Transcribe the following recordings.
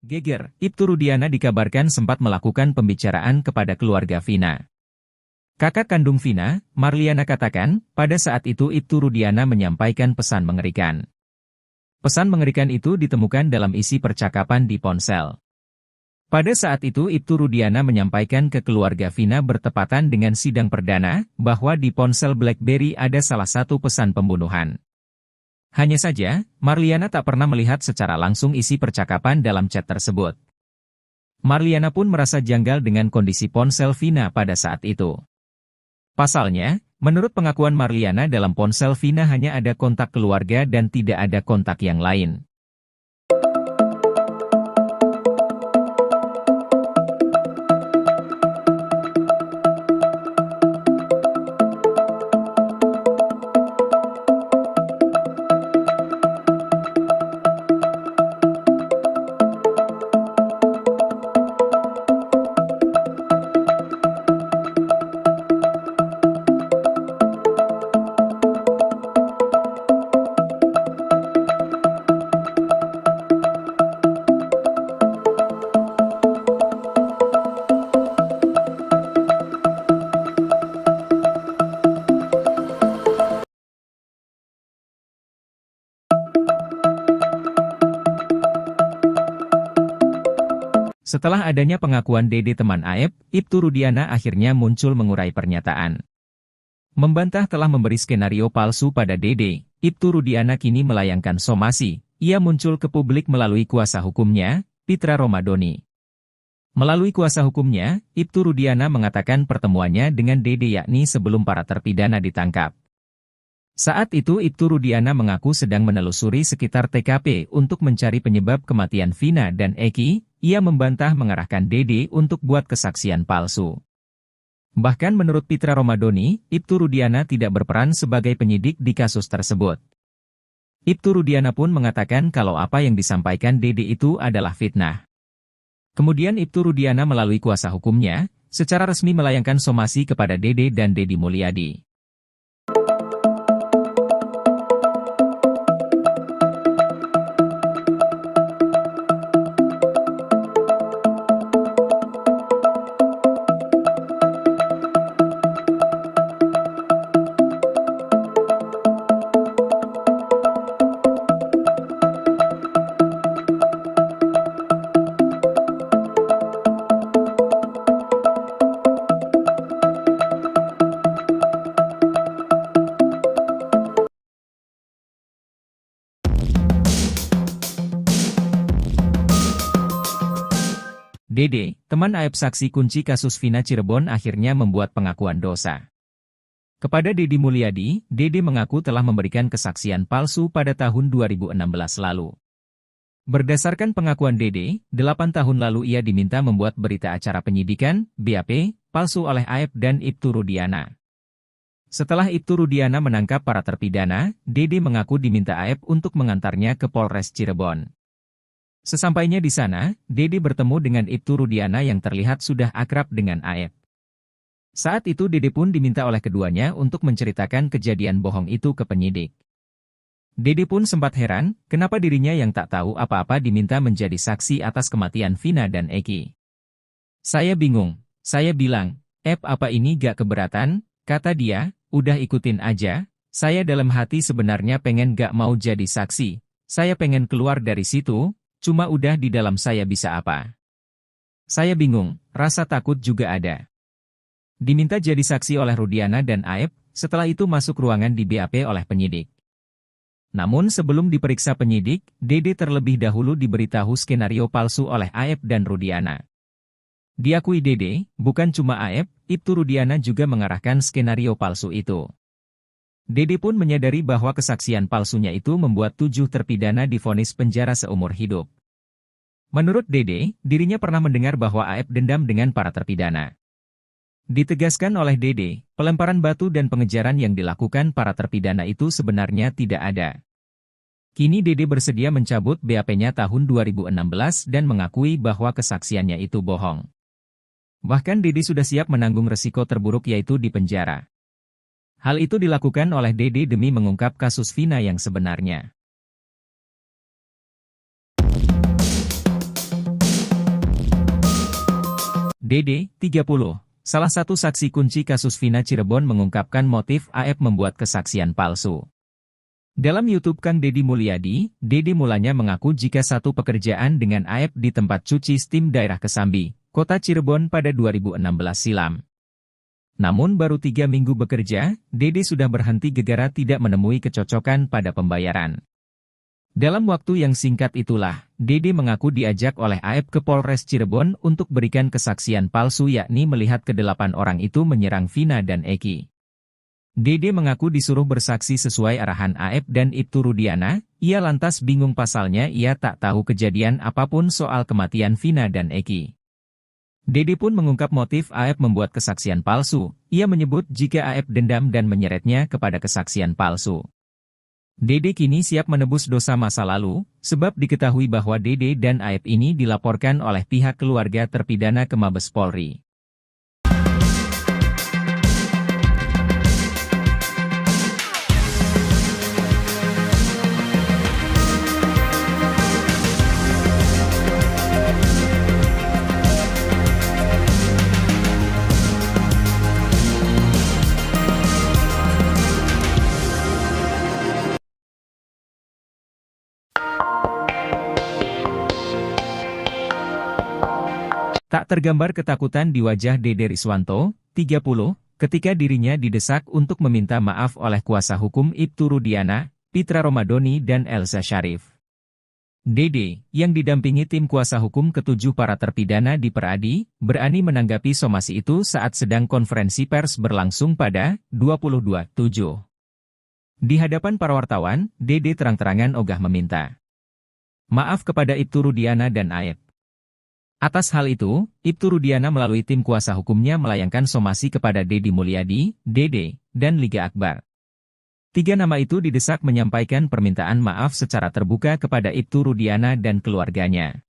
Geger, Ibtu Rudiana dikabarkan sempat melakukan pembicaraan kepada keluarga Vina. Kakak kandung Vina, Marliana katakan, pada saat itu Ibtu Rudiana menyampaikan pesan mengerikan. Pesan mengerikan itu ditemukan dalam isi percakapan di ponsel. Pada saat itu Ibtu Rudiana menyampaikan ke keluarga Vina bertepatan dengan sidang perdana, bahwa di ponsel BlackBerry ada salah satu pesan pembunuhan. Hanya saja, Marliana tak pernah melihat secara langsung isi percakapan dalam chat tersebut. Marliana pun merasa janggal dengan kondisi ponsel Vina pada saat itu. Pasalnya, menurut pengakuan Marliana dalam ponsel Vina hanya ada kontak keluarga dan tidak ada kontak yang lain. Setelah adanya pengakuan Dede teman Aep, Ibtu Rudiana akhirnya muncul mengurai pernyataan. Membantah telah memberi skenario palsu pada Dede, Ibtu Rudiana kini melayangkan somasi. Ia muncul ke publik melalui kuasa hukumnya, Pitra Romadoni. Melalui kuasa hukumnya, Ibtu Rudiana mengatakan pertemuannya dengan Dede yakni sebelum para terpidana ditangkap. Saat itu Ibtu Rudiana mengaku sedang menelusuri sekitar TKP untuk mencari penyebab kematian Vina dan Eki. Ia membantah mengarahkan Dede untuk buat kesaksian palsu. Bahkan menurut Pitra Romadoni, Ibtu Rudiana tidak berperan sebagai penyidik di kasus tersebut. Ibtu Rudiana pun mengatakan kalau apa yang disampaikan Dede itu adalah fitnah. Kemudian Ibtu Rudiana melalui kuasa hukumnya, secara resmi melayangkan somasi kepada Dede dan Deddy Mulyadi. Dede, teman Aep saksi kunci kasus Vina Cirebon akhirnya membuat pengakuan dosa. Kepada Deddy Mulyadi, Dede mengaku telah memberikan kesaksian palsu pada tahun 2016 lalu. Berdasarkan pengakuan Dede, 8 tahun lalu ia diminta membuat berita acara penyidikan, BAP, palsu oleh Aep dan Ibtu Rudiana. Setelah Ibtu Rudiana menangkap para terpidana, Dede mengaku diminta Aep untuk mengantarnya ke Polres Cirebon. Sesampainya di sana, Dede bertemu dengan Ibtu Rudiana yang terlihat sudah akrab dengan Aep. Saat itu Dede pun diminta oleh keduanya untuk menceritakan kejadian bohong itu ke penyidik. Dede pun sempat heran, kenapa dirinya yang tak tahu apa-apa diminta menjadi saksi atas kematian Vina dan Eki. Saya bingung, saya bilang, apa ini gak keberatan? Kata dia, udah ikutin aja, saya dalam hati sebenarnya pengen gak mau jadi saksi, saya pengen keluar dari situ. Cuma udah di dalam saya bisa apa? Saya bingung, rasa takut juga ada. Diminta jadi saksi oleh Rudiana dan Aep, setelah itu masuk ruangan di BAP oleh penyidik. Namun sebelum diperiksa penyidik, Dede terlebih dahulu diberitahu skenario palsu oleh Aep dan Rudiana. Diakui Dede, bukan cuma Aep, Ibtu Rudiana juga mengarahkan skenario palsu itu. Dede pun menyadari bahwa kesaksian palsunya itu membuat 7 terpidana divonis penjara seumur hidup. Menurut Dede, dirinya pernah mendengar bahwa Aep dendam dengan para terpidana. Ditegaskan oleh Dede, pelemparan batu dan pengejaran yang dilakukan para terpidana itu sebenarnya tidak ada. Kini Dede bersedia mencabut BAP-nya tahun 2016 dan mengakui bahwa kesaksiannya itu bohong. Bahkan Dede sudah siap menanggung resiko terburuk yaitu di penjara. Hal itu dilakukan oleh Dede demi mengungkap kasus Vina yang sebenarnya. Dede, 30, salah satu saksi kunci kasus Vina Cirebon mengungkapkan motif AF membuat kesaksian palsu. Dalam YouTube Kang Deddy Mulyadi, Dede mulanya mengaku jika satu pekerjaan dengan AF di tempat cuci steam daerah Kesambi, Kota Cirebon pada 2016 silam. Namun baru 3 minggu bekerja, Dede sudah berhenti gegara tidak menemui kecocokan pada pembayaran. Dalam waktu yang singkat itulah, Dede mengaku diajak oleh AF ke Polres Cirebon untuk berikan kesaksian palsu yakni melihat ke-8 orang itu menyerang Vina dan Eki. Dede mengaku disuruh bersaksi sesuai arahan AF dan Ibtu Rudiana, ia lantas bingung pasalnya ia tak tahu kejadian apapun soal kematian Vina dan Eki. Dede pun mengungkap motif AF membuat kesaksian palsu, ia menyebut jika AF dendam dan menyeretnya kepada kesaksian palsu. Dede kini siap menebus dosa masa lalu, sebab diketahui bahwa Dede dan AF ini dilaporkan oleh pihak keluarga terpidana ke Mabes Polri. Tak tergambar ketakutan di wajah Dede Riswanto, 30, ketika dirinya didesak untuk meminta maaf oleh kuasa hukum Ibtu Rudiana, Pitra Romadoni dan Elsa Syarif. Dede, yang didampingi tim kuasa hukum ketujuh para terpidana di Peradi, berani menanggapi somasi itu saat sedang konferensi pers berlangsung pada 22/7. Di hadapan para wartawan, Dede terang-terangan ogah meminta maaf kepada Ibtu Rudiana dan AF. Atas hal itu, Ibtu Rudiana melalui tim kuasa hukumnya melayangkan somasi kepada Deddy Mulyadi, Dede, dan Liga Akbar. 3 nama itu didesak menyampaikan permintaan maaf secara terbuka kepada Ibtu Rudiana dan keluarganya.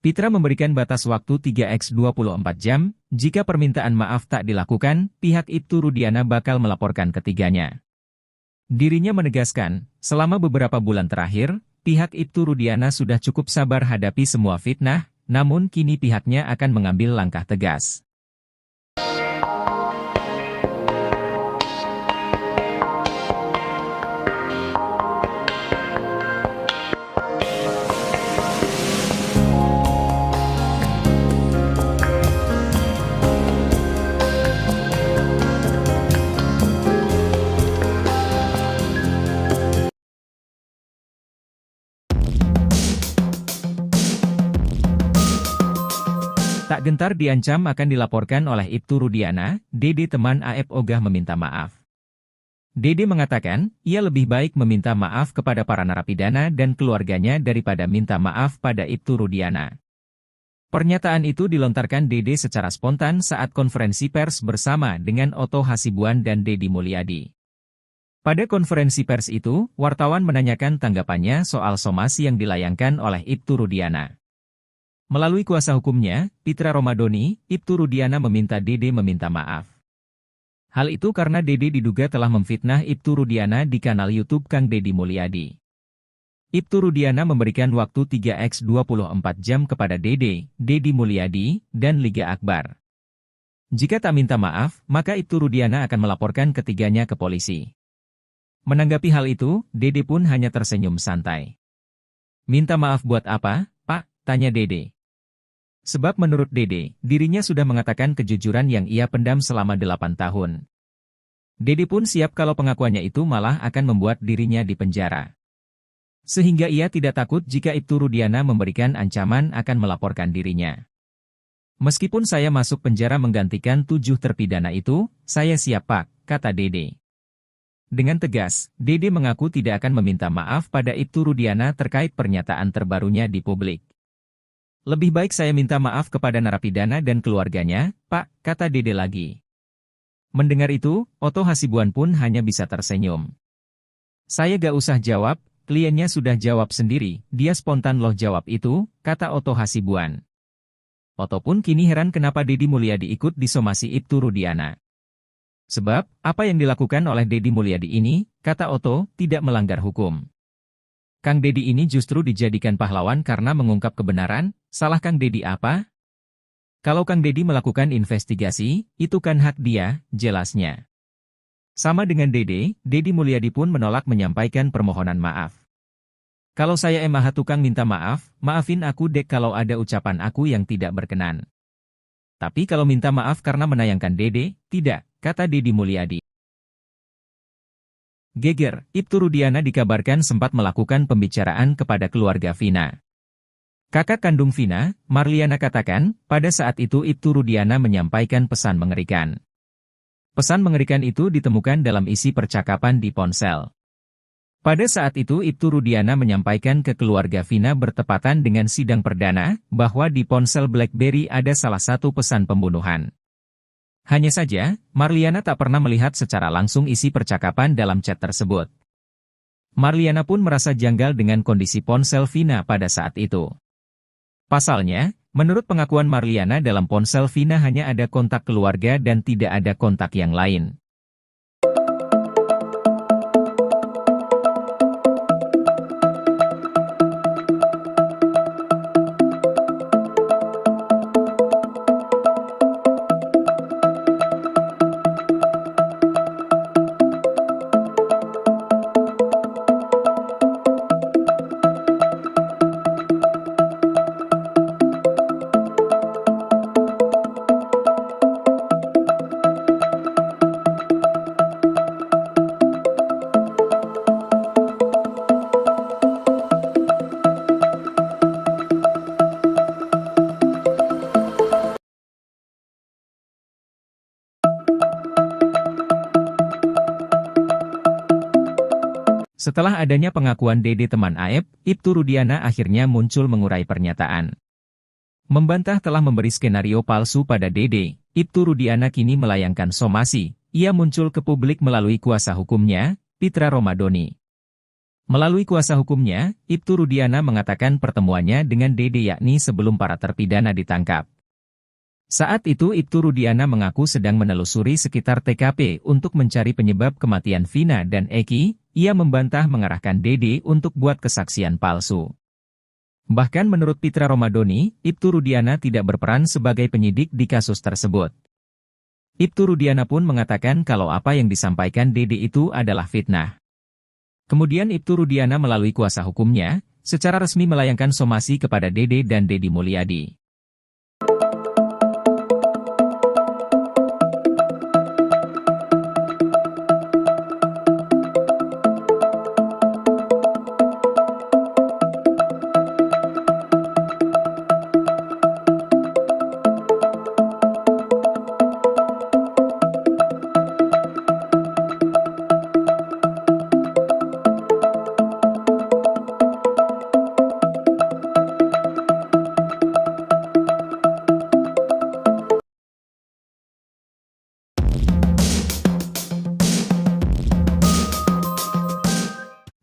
Pitra memberikan batas waktu 3x24 jam, jika permintaan maaf tak dilakukan, pihak Ibtu Rudiana bakal melaporkan ketiganya. Dirinya menegaskan, selama beberapa bulan terakhir, pihak Ibtu Rudiana sudah cukup sabar hadapi semua fitnah, namun kini pihaknya akan mengambil langkah tegas. Tak gentar diancam akan dilaporkan oleh Ibtu Rudiana, Dede teman AF ogah meminta maaf. Dede mengatakan, ia lebih baik meminta maaf kepada para narapidana dan keluarganya daripada minta maaf pada Ibtu Rudiana. Pernyataan itu dilontarkan Dede secara spontan saat konferensi pers bersama dengan Otto Hasibuan dan Deddy Mulyadi. Pada konferensi pers itu, wartawan menanyakan tanggapannya soal somasi yang dilayangkan oleh Ibtu Rudiana. Melalui kuasa hukumnya, Pitra Romadoni, Ibtu Rudiana meminta Dede meminta maaf. Hal itu karena Dede diduga telah memfitnah Ibtu Rudiana di kanal YouTube Kang Deddy Mulyadi. Ibtu Rudiana memberikan waktu 3x24 jam kepada Dede, Deddy Mulyadi, dan Liga Akbar. Jika tak minta maaf, maka Ibtu Rudiana akan melaporkan ketiganya ke polisi. Menanggapi hal itu, Dede pun hanya tersenyum santai. Minta maaf buat apa, Pak? Tanya Dede. Sebab menurut Dede, dirinya sudah mengatakan kejujuran yang ia pendam selama 8 tahun. Dede pun siap kalau pengakuannya itu malah akan membuat dirinya dipenjara. Sehingga ia tidak takut jika Ibtu Rudiana memberikan ancaman akan melaporkan dirinya. Meskipun saya masuk penjara menggantikan 7 terpidana itu, saya siap Pak, kata Dede. Dengan tegas, Dede mengaku tidak akan meminta maaf pada Ibtu Rudiana terkait pernyataan terbarunya di publik. Lebih baik saya minta maaf kepada narapidana dan keluarganya, Pak, kata Dede lagi. Mendengar itu, Otto Hasibuan pun hanya bisa tersenyum. Saya gak usah jawab, kliennya sudah jawab sendiri, dia spontan loh jawab itu, kata Otto Hasibuan. Otto pun kini heran kenapa Deddy Mulyadi ikut disomasi Ibtu Rudiana. Sebab, apa yang dilakukan oleh Deddy Mulyadi ini, kata Otto, tidak melanggar hukum. Kang Deddy ini justru dijadikan pahlawan karena mengungkap kebenaran, salah Kang Deddy apa? Kalau Kang Dedi melakukan investigasi, itu kan hak dia, jelasnya. Sama dengan Dede, Dedi Mulyadi pun menolak menyampaikan permohonan maaf. Kalau saya emang tukang minta maaf, maafin aku dek kalau ada ucapan aku yang tidak berkenan. Tapi kalau minta maaf karena menayangkan Dede, tidak, kata Dedi Mulyadi. Geger, Ibtu Rudiana dikabarkan sempat melakukan pembicaraan kepada keluarga Vina. Kakak kandung Vina, Marliana katakan, pada saat itu Ibtu Rudiana menyampaikan pesan mengerikan. Pesan mengerikan itu ditemukan dalam isi percakapan di ponsel. Pada saat itu Ibtu Rudiana menyampaikan ke keluarga Vina bertepatan dengan sidang perdana, bahwa di ponsel BlackBerry ada salah satu pesan pembunuhan. Hanya saja, Marliana tak pernah melihat secara langsung isi percakapan dalam chat tersebut. Marliana pun merasa janggal dengan kondisi ponsel Vina pada saat itu. Pasalnya, menurut pengakuan Marliana dalam ponsel Vina hanya ada kontak keluarga dan tidak ada kontak yang lain. Setelah adanya pengakuan Dede teman Aep, Ibtu Rudiana akhirnya muncul mengurai pernyataan. Membantah telah memberi skenario palsu pada Dede, Ibtu Rudiana kini melayangkan somasi. Ia muncul ke publik melalui kuasa hukumnya, Pitra Romadoni. Melalui kuasa hukumnya, Ibtu Rudiana mengatakan pertemuannya dengan Dede yakni sebelum para terpidana ditangkap. Saat itu Ibtu Rudiana mengaku sedang menelusuri sekitar TKP untuk mencari penyebab kematian Vina dan Eki. Ia membantah mengarahkan Dede untuk buat kesaksian palsu. Bahkan menurut Pitra Romadoni, Ibtu Rudiana tidak berperan sebagai penyidik di kasus tersebut. Ibtu Rudiana pun mengatakan kalau apa yang disampaikan Dede itu adalah fitnah. Kemudian Ibtu Rudiana melalui kuasa hukumnya, secara resmi melayangkan somasi kepada Dede dan Dedi Mulyadi.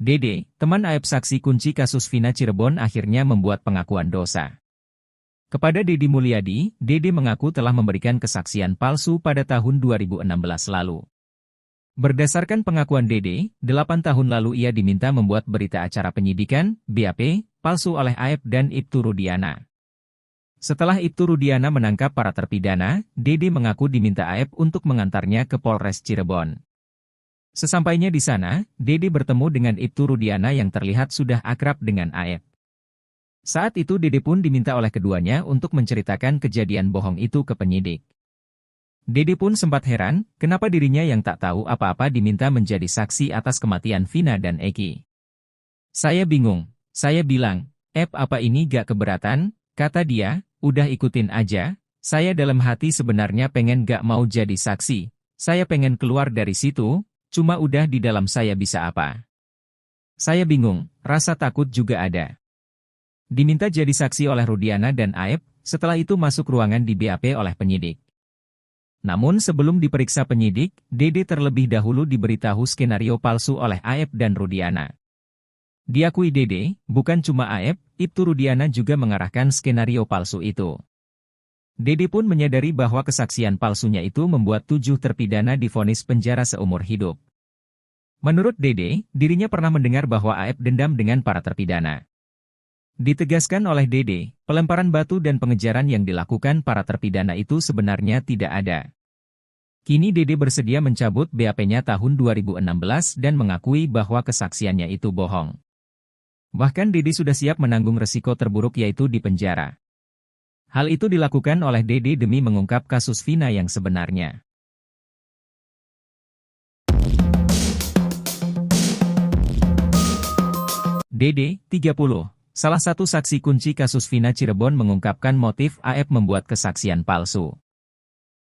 Dede, teman Aep saksi kunci kasus Vina Cirebon akhirnya membuat pengakuan dosa. Kepada Dedi Mulyadi, Dede mengaku telah memberikan kesaksian palsu pada tahun 2016 lalu. Berdasarkan pengakuan Dede, 8 tahun lalu ia diminta membuat berita acara penyidikan, BAP, palsu oleh Aep dan Ibtu Rudiana. Setelah Ibtu Rudiana menangkap para terpidana, Dede mengaku diminta Aep untuk mengantarnya ke Polres Cirebon. Sesampainya di sana, Dede bertemu dengan Ibtu Rudiana yang terlihat sudah akrab dengan Aep. Saat itu Dede pun diminta oleh keduanya untuk menceritakan kejadian bohong itu ke penyidik. Dede pun sempat heran, kenapa dirinya yang tak tahu apa-apa diminta menjadi saksi atas kematian Vina dan Eki. Saya bingung, saya bilang, apa ini gak keberatan, kata dia, udah ikutin aja, saya dalam hati sebenarnya pengen gak mau jadi saksi, saya pengen keluar dari situ. Cuma udah di dalam saya bisa apa? Saya bingung, rasa takut juga ada. Diminta jadi saksi oleh Rudiana dan Aep, setelah itu masuk ruangan di BAP oleh penyidik. Namun sebelum diperiksa penyidik, Dede terlebih dahulu diberitahu skenario palsu oleh Aep dan Rudiana. Diakui Dede, bukan cuma Aep, Ibtu Rudiana juga mengarahkan skenario palsu itu. Dede pun menyadari bahwa kesaksian palsunya itu membuat 7 terpidana divonis penjara seumur hidup. Menurut Dede, dirinya pernah mendengar bahwa Aep dendam dengan para terpidana. Ditegaskan oleh Dede, pelemparan batu dan pengejaran yang dilakukan para terpidana itu sebenarnya tidak ada. Kini Dede bersedia mencabut BAP-nya tahun 2016 dan mengakui bahwa kesaksiannya itu bohong. Bahkan Dede sudah siap menanggung resiko terburuk yaitu di penjara. Hal itu dilakukan oleh Dede demi mengungkap kasus Vina yang sebenarnya. Dede, 30. Salah satu saksi kunci kasus Vina Cirebon mengungkapkan motif AF membuat kesaksian palsu.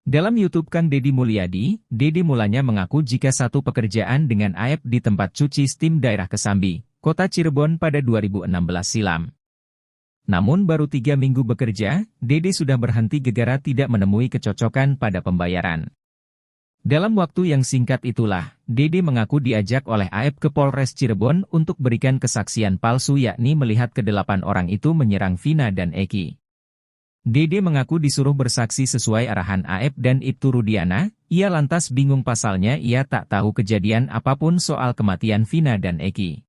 Dalam YouTube Kang Deddy Mulyadi, Dede mulanya mengaku jika satu pekerjaan dengan AF di tempat cuci steam daerah Kesambi, Kota Cirebon pada 2016 silam. Namun baru 3 minggu bekerja, Dede sudah berhenti gegara tidak menemui kecocokan pada pembayaran. Dalam waktu yang singkat itulah, Dede mengaku diajak oleh AF ke Polres Cirebon untuk berikan kesaksian palsu yakni melihat ke-8 orang itu menyerang Vina dan Eki. Dede mengaku disuruh bersaksi sesuai arahan AF dan Ibtu Rudiana, ia lantas bingung pasalnya ia tak tahu kejadian apapun soal kematian Vina dan Eki.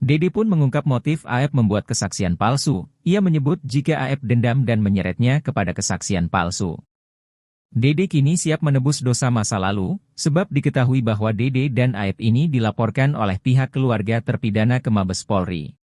Dede pun mengungkap motif AF membuat kesaksian palsu, ia menyebut jika AF dendam dan menyeretnya kepada kesaksian palsu. Dede kini siap menebus dosa masa lalu, sebab diketahui bahwa Dede dan AF ini dilaporkan oleh pihak keluarga terpidana ke Mabes Polri.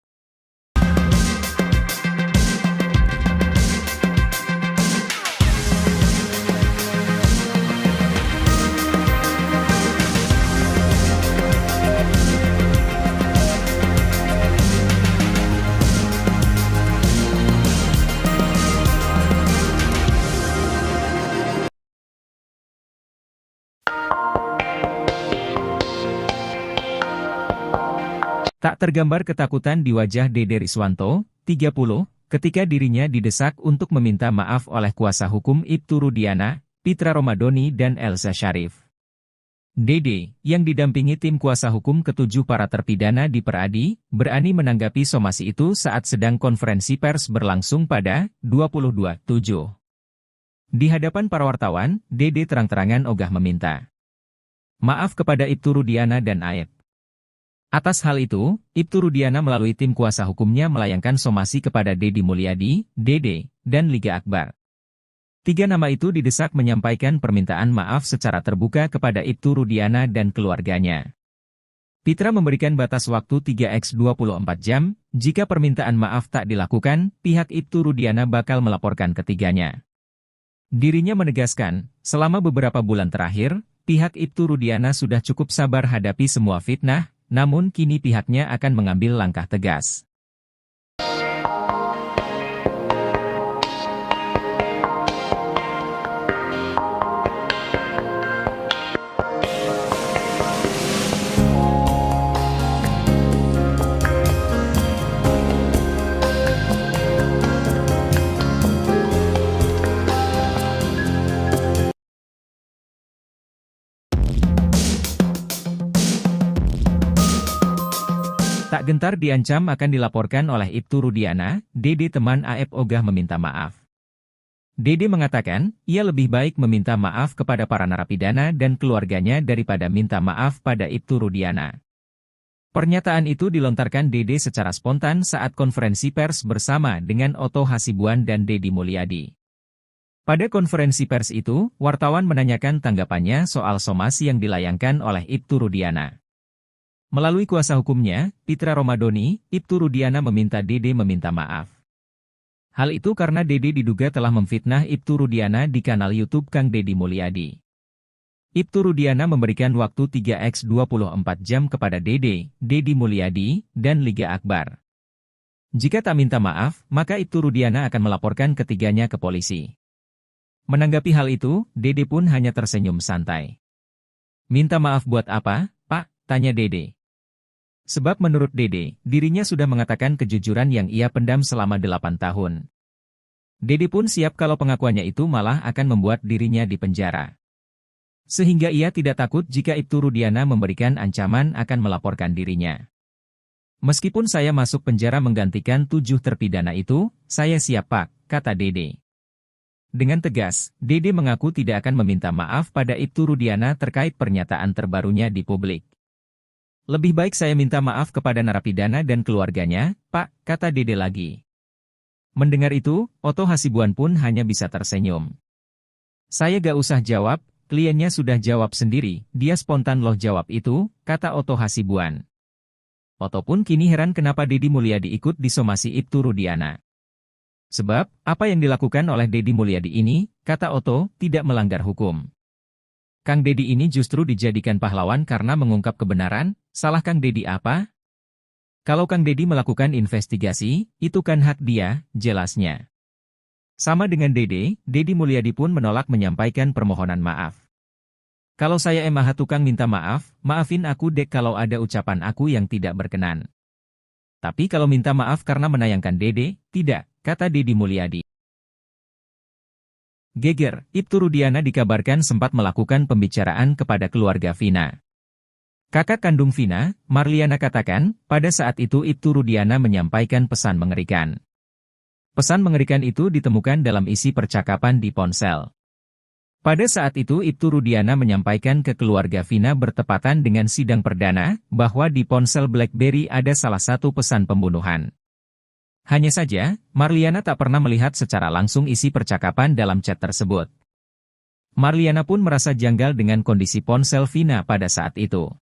Tak tergambar ketakutan di wajah Dede Riswanto, 30, ketika dirinya didesak untuk meminta maaf oleh kuasa hukum Ibtu Rudiana, Pitra Romadoni dan Elza Syarif. Dede, yang didampingi tim kuasa hukum ketujuh para terpidana di Peradi, berani menanggapi somasi itu saat sedang konferensi pers berlangsung pada 22/7. Di hadapan para wartawan, Dede terang-terangan ogah meminta maaf kepada Ibtu Rudiana dan AF. Atas hal itu, Ibtu Rudiana melalui tim kuasa hukumnya melayangkan somasi kepada Deddy Mulyadi, Dede, dan Liga Akbar. 3 nama itu didesak menyampaikan permintaan maaf secara terbuka kepada Ibtu Rudiana dan keluarganya. Pitra memberikan batas waktu 3x24 jam, jika permintaan maaf tak dilakukan, pihak Ibtu Rudiana bakal melaporkan ketiganya. Dirinya menegaskan, selama beberapa bulan terakhir, pihak Ibtu Rudiana sudah cukup sabar hadapi semua fitnah, namun kini pihaknya akan mengambil langkah tegas. Tak gentar diancam akan dilaporkan oleh Ibtu Rudiana, Dede teman AF ogah meminta maaf. Dede mengatakan, ia lebih baik meminta maaf kepada para narapidana dan keluarganya daripada minta maaf pada Ibtu Rudiana. Pernyataan itu dilontarkan Dede secara spontan saat konferensi pers bersama dengan Otto Hasibuan dan Deddy Mulyadi. Pada konferensi pers itu, wartawan menanyakan tanggapannya soal somasi yang dilayangkan oleh Ibtu Rudiana. Melalui kuasa hukumnya, Pitra Romadoni, Ibtu Rudiana meminta Dede meminta maaf. Hal itu karena Dede diduga telah memfitnah Ibtu Rudiana di kanal YouTube Kang Deddy Mulyadi. Ibtu Rudiana memberikan waktu 3x24 jam kepada Dede, Deddy Mulyadi, dan Liga Akbar. Jika tak minta maaf, maka Ibtu Rudiana akan melaporkan ketiganya ke polisi. Menanggapi hal itu, Dede pun hanya tersenyum santai. Minta maaf buat apa, Pak? Tanya Dede. Sebab menurut Dede, dirinya sudah mengatakan kejujuran yang ia pendam selama 8 tahun. Dede pun siap kalau pengakuannya itu malah akan membuat dirinya dipenjara. Sehingga ia tidak takut jika Ibtu Rudiana memberikan ancaman akan melaporkan dirinya. Meskipun saya masuk penjara menggantikan 7 terpidana itu, saya siap Pak, kata Dede. Dengan tegas, Dede mengaku tidak akan meminta maaf pada Ibtu Rudiana terkait pernyataan terbarunya di publik. Lebih baik saya minta maaf kepada narapidana dan keluarganya, Pak, kata Dede lagi. Mendengar itu, Oto Hasibuan pun hanya bisa tersenyum. Saya gak usah jawab, kliennya sudah jawab sendiri, dia spontan loh jawab itu, kata Oto Hasibuan. Oto pun kini heran kenapa Deddy Mulyadi ikut disomasi Ibtu Rudiana. Sebab, apa yang dilakukan oleh Deddy Mulyadi ini, kata Oto, tidak melanggar hukum. Kang Deddy ini justru dijadikan pahlawan karena mengungkap kebenaran, salah Kang Deddy apa? Kalau Kang Deddy melakukan investigasi, itu kan hak dia, jelasnya. Sama dengan Dede, Deddy Mulyadi pun menolak menyampaikan permohonan maaf. Kalau saya emang tukang minta maaf, maafin aku dek kalau ada ucapan aku yang tidak berkenan. Tapi kalau minta maaf karena menayangkan Dede, tidak, kata Deddy Mulyadi. Geger, Ibtu Rudiana dikabarkan sempat melakukan pembicaraan kepada keluarga Vina. Kakak kandung Vina, Marliana katakan, pada saat itu Ibtu Rudiana menyampaikan pesan mengerikan. Pesan mengerikan itu ditemukan dalam isi percakapan di ponsel. Pada saat itu Ibtu Rudiana menyampaikan ke keluarga Vina bertepatan dengan sidang perdana, bahwa di ponsel BlackBerry ada salah satu pesan pembunuhan. Hanya saja, Marliana tak pernah melihat secara langsung isi percakapan dalam chat tersebut. Marliana pun merasa janggal dengan kondisi ponsel Vina pada saat itu.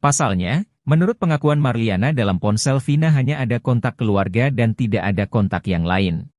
Pasalnya, menurut pengakuan Marliana dalam ponsel Vina hanya ada kontak keluarga dan tidak ada kontak yang lain.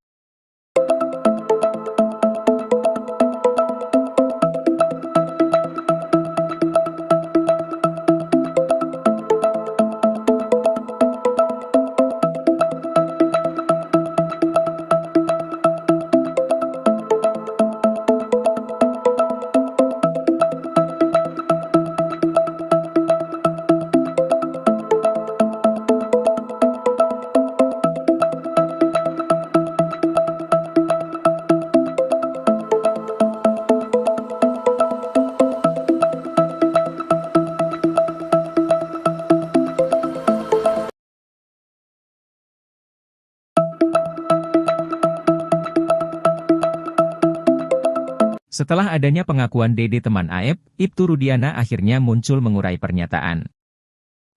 Setelah adanya pengakuan Dede teman Aep, Ibtu Rudiana akhirnya muncul mengurai pernyataan.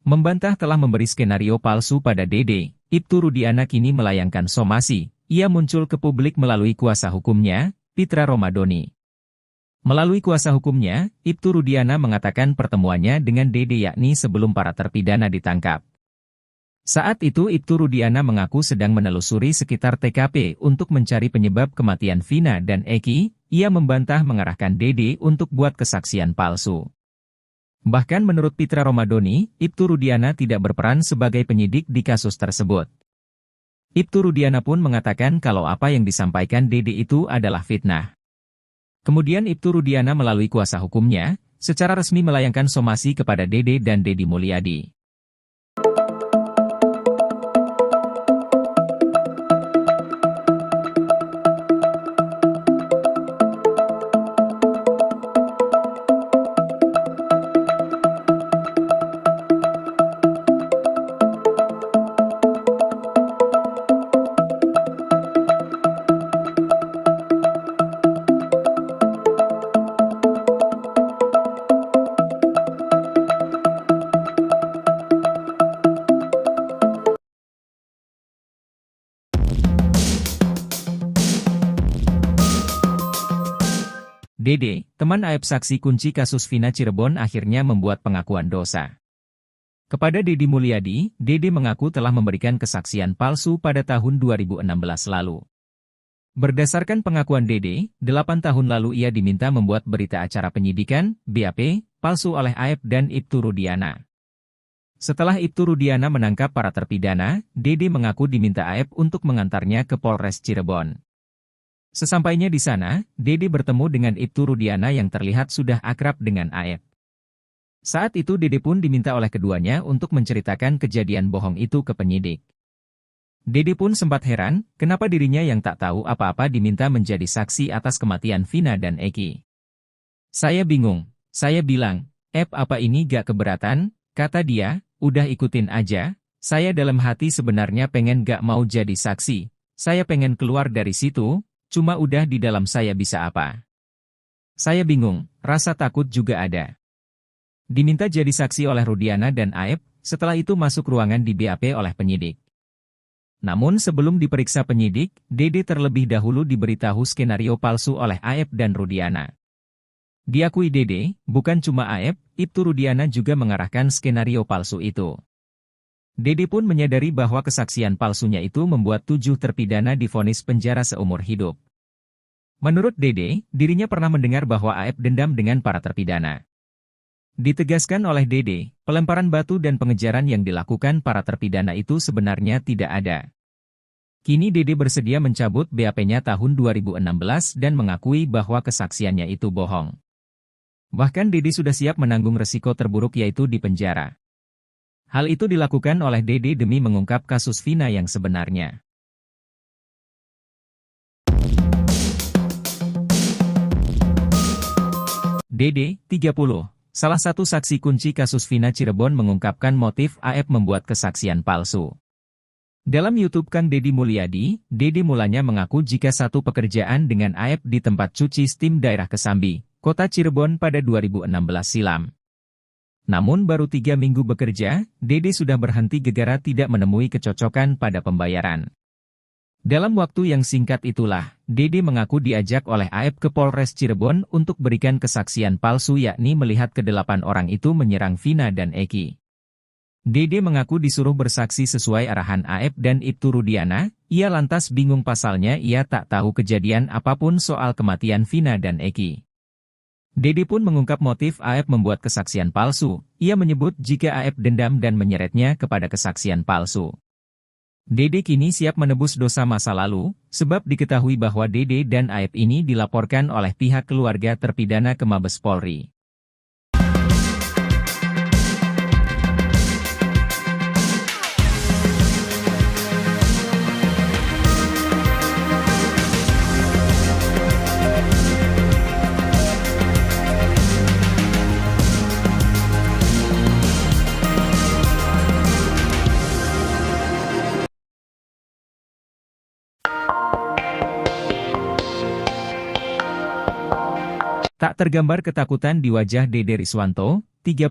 Membantah telah memberi skenario palsu pada Dede, Ibtu Rudiana kini melayangkan somasi. Ia muncul ke publik melalui kuasa hukumnya, Pitra Romadoni. Melalui kuasa hukumnya, Ibtu Rudiana mengatakan pertemuannya dengan Dede yakni sebelum para terpidana ditangkap. Saat itu Ibtu Rudiana mengaku sedang menelusuri sekitar TKP untuk mencari penyebab kematian Vina dan Eki. Ia membantah mengarahkan Dede untuk buat kesaksian palsu. Bahkan menurut Pitra Romadoni, Ibtu Rudiana tidak berperan sebagai penyidik di kasus tersebut. Ibtu Rudiana pun mengatakan kalau apa yang disampaikan Dede itu adalah fitnah. Kemudian Ibtu Rudiana melalui kuasa hukumnya, secara resmi melayangkan somasi kepada Dede dan Deddy Mulyadi. Dede, teman Aep saksi kunci kasus Vina Cirebon akhirnya membuat pengakuan dosa. Kepada Deddy Mulyadi, Dede mengaku telah memberikan kesaksian palsu pada tahun 2016 lalu. Berdasarkan pengakuan Dede, 8 tahun lalu ia diminta membuat berita acara penyidikan, BAP, palsu oleh Aep dan Ibtu Rudiana. Setelah Ibtu Rudiana menangkap para terpidana, Dede mengaku diminta Aep untuk mengantarnya ke Polres Cirebon. Sesampainya di sana, Dede bertemu dengan Ibtu Rudiana yang terlihat sudah akrab dengan Aep. Saat itu Dede pun diminta oleh keduanya untuk menceritakan kejadian bohong itu ke penyidik. Dede pun sempat heran, kenapa dirinya yang tak tahu apa-apa diminta menjadi saksi atas kematian Vina dan Eki. Saya bingung, saya bilang, apa ini gak keberatan? Kata dia, udah ikutin aja, saya dalam hati sebenarnya pengen gak mau jadi saksi, saya pengen keluar dari situ. Cuma udah di dalam saya bisa apa? Saya bingung, rasa takut juga ada. Diminta jadi saksi oleh Rudiana dan Aep, setelah itu masuk ruangan di BAP oleh penyidik. Namun sebelum diperiksa penyidik, Dede terlebih dahulu diberitahu skenario palsu oleh Aep dan Rudiana. Diakui Dede, bukan cuma Aep, Ibtu Rudiana juga mengarahkan skenario palsu itu. Dede pun menyadari bahwa kesaksian palsunya itu membuat 7 terpidana divonis penjara seumur hidup. Menurut Dede, dirinya pernah mendengar bahwa Aep dendam dengan para terpidana. Ditegaskan oleh Dede, pelemparan batu dan pengejaran yang dilakukan para terpidana itu sebenarnya tidak ada. Kini Dede bersedia mencabut BAP-nya tahun 2016 dan mengakui bahwa kesaksiannya itu bohong. Bahkan Dede sudah siap menanggung resiko terburuk yaitu di penjara. Hal itu dilakukan oleh Dede demi mengungkap kasus Vina yang sebenarnya. Dede, 30. Salah satu saksi kunci kasus Vina Cirebon mengungkapkan motif Aep membuat kesaksian palsu. Dalam YouTube Kang Deddy Mulyadi, Dede mulanya mengaku jika satu pekerjaan dengan Aep di tempat cuci steam daerah Kesambi, Kota Cirebon pada 2016 silam. Namun baru 3 minggu bekerja, Dede sudah berhenti gegara tidak menemui kecocokan pada pembayaran. Dalam waktu yang singkat itulah, Dede mengaku diajak oleh Aep ke Polres Cirebon untuk berikan kesaksian palsu yakni melihat ke-8 orang itu menyerang Vina dan Eki. Dede mengaku disuruh bersaksi sesuai arahan Aep dan Ibtu Rudiana, ia lantas bingung pasalnya ia tak tahu kejadian apapun soal kematian Vina dan Eki. Dede pun mengungkap motif Aep membuat kesaksian palsu, ia menyebut jika Aep dendam dan menyeretnya kepada kesaksian palsu. Dede kini siap menebus dosa masa lalu, sebab diketahui bahwa Dede dan Aep ini dilaporkan oleh pihak keluarga terpidana ke Mabes Polri. Tak tergambar ketakutan di wajah Dede Riswanto, 30,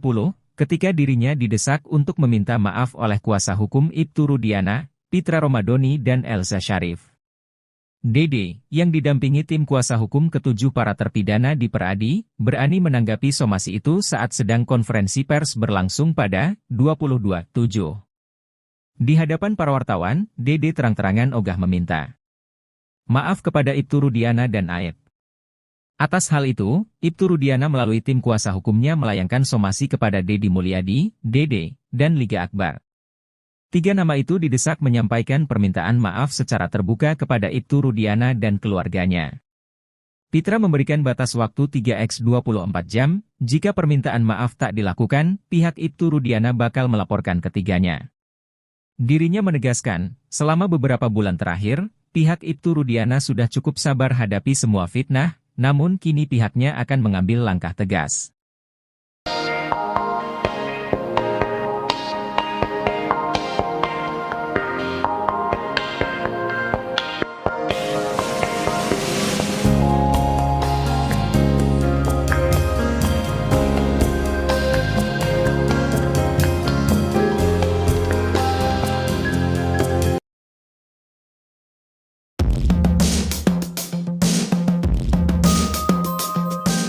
ketika dirinya didesak untuk meminta maaf oleh kuasa hukum Ibtu Rudiana, Pitra Romadoni dan Elsa Syarif. Dede, yang didampingi tim kuasa hukum ke-7 para terpidana di Peradi, berani menanggapi somasi itu saat sedang konferensi pers berlangsung pada 22/7. Di hadapan para wartawan, Dede terang-terangan ogah meminta maaf kepada Ibtu Rudiana dan Aep. Atas hal itu, Ibtu Rudiana melalui tim kuasa hukumnya melayangkan somasi kepada Deddy Mulyadi, Dede, dan Liga Akbar. 3 nama itu didesak menyampaikan permintaan maaf secara terbuka kepada Ibtu Rudiana dan keluarganya. Pitra memberikan batas waktu 3x24 jam, jika permintaan maaf tak dilakukan, pihak Ibtu Rudiana bakal melaporkan ketiganya. Dirinya menegaskan, selama beberapa bulan terakhir, pihak Ibtu Rudiana sudah cukup sabar hadapi semua fitnah, namun kini pihaknya akan mengambil langkah tegas.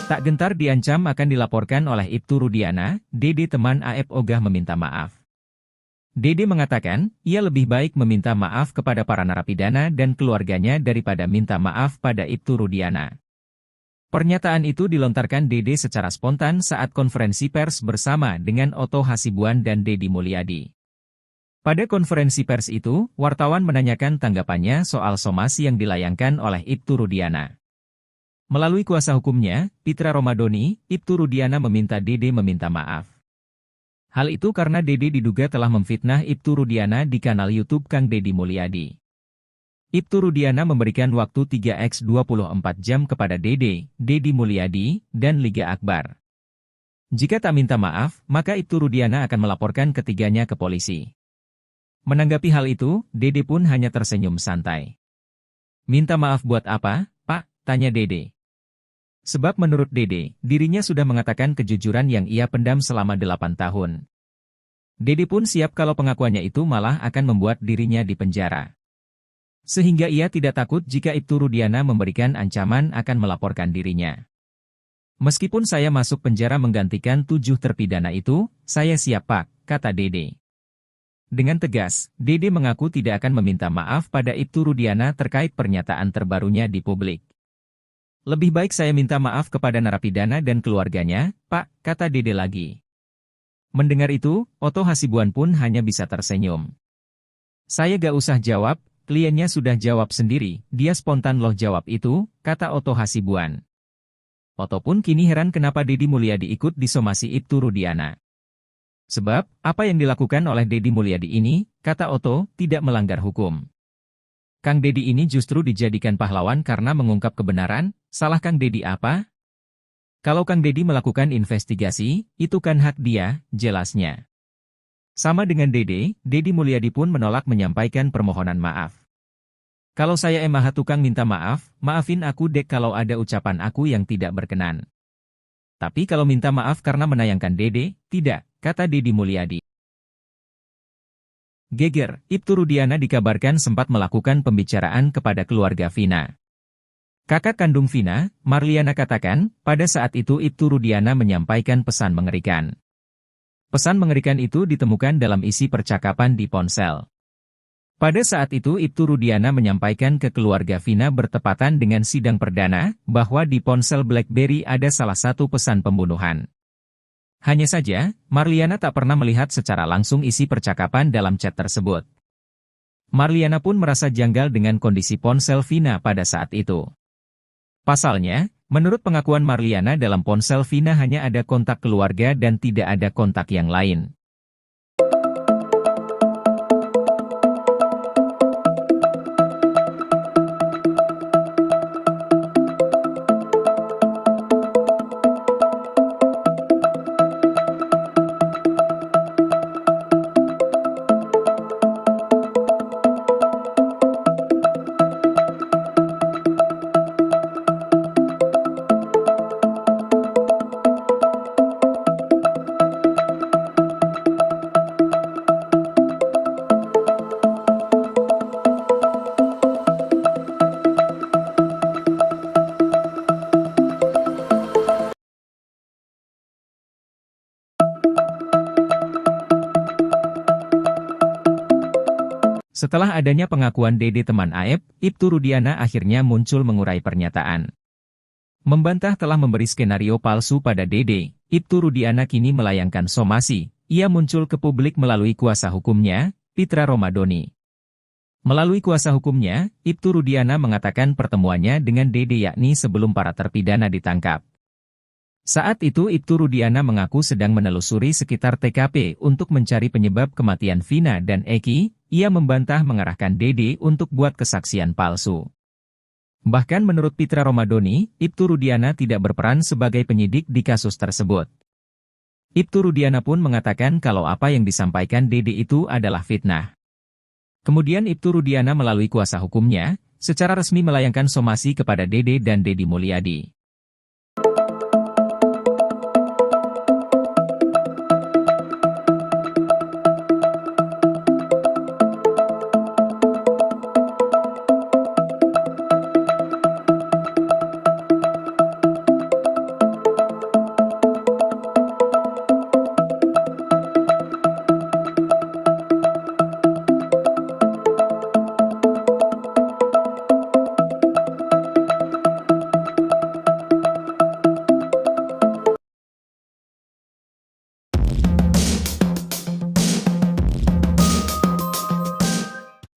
Tak gentar diancam akan dilaporkan oleh Ibtu Rudiana, Dede teman Aep ogah meminta maaf. Dede mengatakan, ia lebih baik meminta maaf kepada para narapidana dan keluarganya daripada minta maaf pada Ibtu Rudiana. Pernyataan itu dilontarkan Dede secara spontan saat konferensi pers bersama dengan Otto Hasibuan dan Deddy Mulyadi. Pada konferensi pers itu, wartawan menanyakan tanggapannya soal somasi yang dilayangkan oleh Ibtu Rudiana. Melalui kuasa hukumnya, Pitra Romadoni, Ibtu Rudiana meminta Dede meminta maaf. Hal itu karena Dede diduga telah memfitnah Ibtu Rudiana di kanal YouTube Kang Deddy Mulyadi. Ibtu Rudiana memberikan waktu 3x24 jam kepada Dede, Deddy Mulyadi, dan Liga Akbar. Jika tak minta maaf, maka Ibtu Rudiana akan melaporkan ketiganya ke polisi. Menanggapi hal itu, Dede pun hanya tersenyum santai. Minta maaf buat apa, Pak? Tanya Dede. Sebab menurut Dede, dirinya sudah mengatakan kejujuran yang ia pendam selama 8 tahun. Dede pun siap kalau pengakuannya itu malah akan membuat dirinya dipenjara. Sehingga ia tidak takut jika Ibtu Rudiana memberikan ancaman akan melaporkan dirinya. Meskipun saya masuk penjara menggantikan 7 terpidana itu, saya siap Pak, kata Dede. Dengan tegas, Dede mengaku tidak akan meminta maaf pada Ibtu Rudiana terkait pernyataan terbarunya di publik. Lebih baik saya minta maaf kepada narapidana dan keluarganya, Pak, kata Dede lagi. Mendengar itu, Oto Hasibuan pun hanya bisa tersenyum. Saya gak usah jawab, kliennya sudah jawab sendiri, dia spontan loh jawab itu, kata Oto Hasibuan. Oto pun kini heran kenapa Deddy Mulyadi ikut disomasi Ibtu Rudiana. Sebab, apa yang dilakukan oleh Deddy Mulyadi ini, kata Oto, tidak melanggar hukum. Kang Deddy ini justru dijadikan pahlawan karena mengungkap kebenaran, salah Kang Deddy apa? Kalau Kang Deddy melakukan investigasi, itu kan hak dia, jelasnya. Sama dengan Dede, Deddy Mulyadi pun menolak menyampaikan permohonan maaf. Kalau saya emang tukang minta maaf, maafin aku dek kalau ada ucapan aku yang tidak berkenan. Tapi kalau minta maaf karena menayangkan Dede, tidak, kata Deddy Mulyadi. Geger, Ibtu Rudiana dikabarkan sempat melakukan pembicaraan kepada keluarga Vina. Kakak kandung Vina, Marliana katakan, pada saat itu Ibtu Rudiana menyampaikan pesan mengerikan. Pesan mengerikan itu ditemukan dalam isi percakapan di ponsel. Pada saat itu Ibtu Rudiana menyampaikan ke keluarga Vina bertepatan dengan sidang perdana, bahwa di ponsel BlackBerry ada salah satu pesan pembunuhan. Hanya saja, Marliana tak pernah melihat secara langsung isi percakapan dalam chat tersebut. Marliana pun merasa janggal dengan kondisi ponsel Vina pada saat itu. Pasalnya, menurut pengakuan Marliana dalam ponsel Vina hanya ada kontak keluarga dan tidak ada kontak yang lain. Setelah adanya pengakuan Dede teman Aep, Ibtu Rudiana akhirnya muncul mengurai pernyataan. Membantah telah memberi skenario palsu pada Dede, Ibtu Rudiana kini melayangkan somasi. Ia muncul ke publik melalui kuasa hukumnya, Pitra Romadoni. Melalui kuasa hukumnya, Ibtu Rudiana mengatakan pertemuannya dengan Dede yakni sebelum para terpidana ditangkap. Saat itu Ibtu Rudiana mengaku sedang menelusuri sekitar TKP untuk mencari penyebab kematian Vina dan Eki. Ia membantah mengarahkan Dede untuk buat kesaksian palsu. Bahkan menurut Pitra Romadoni, Ibtu Rudiana tidak berperan sebagai penyidik di kasus tersebut. Ibtu Rudiana pun mengatakan kalau apa yang disampaikan Dede itu adalah fitnah. Kemudian Ibtu Rudiana melalui kuasa hukumnya, secara resmi melayangkan somasi kepada Dede dan Deddy Mulyadi.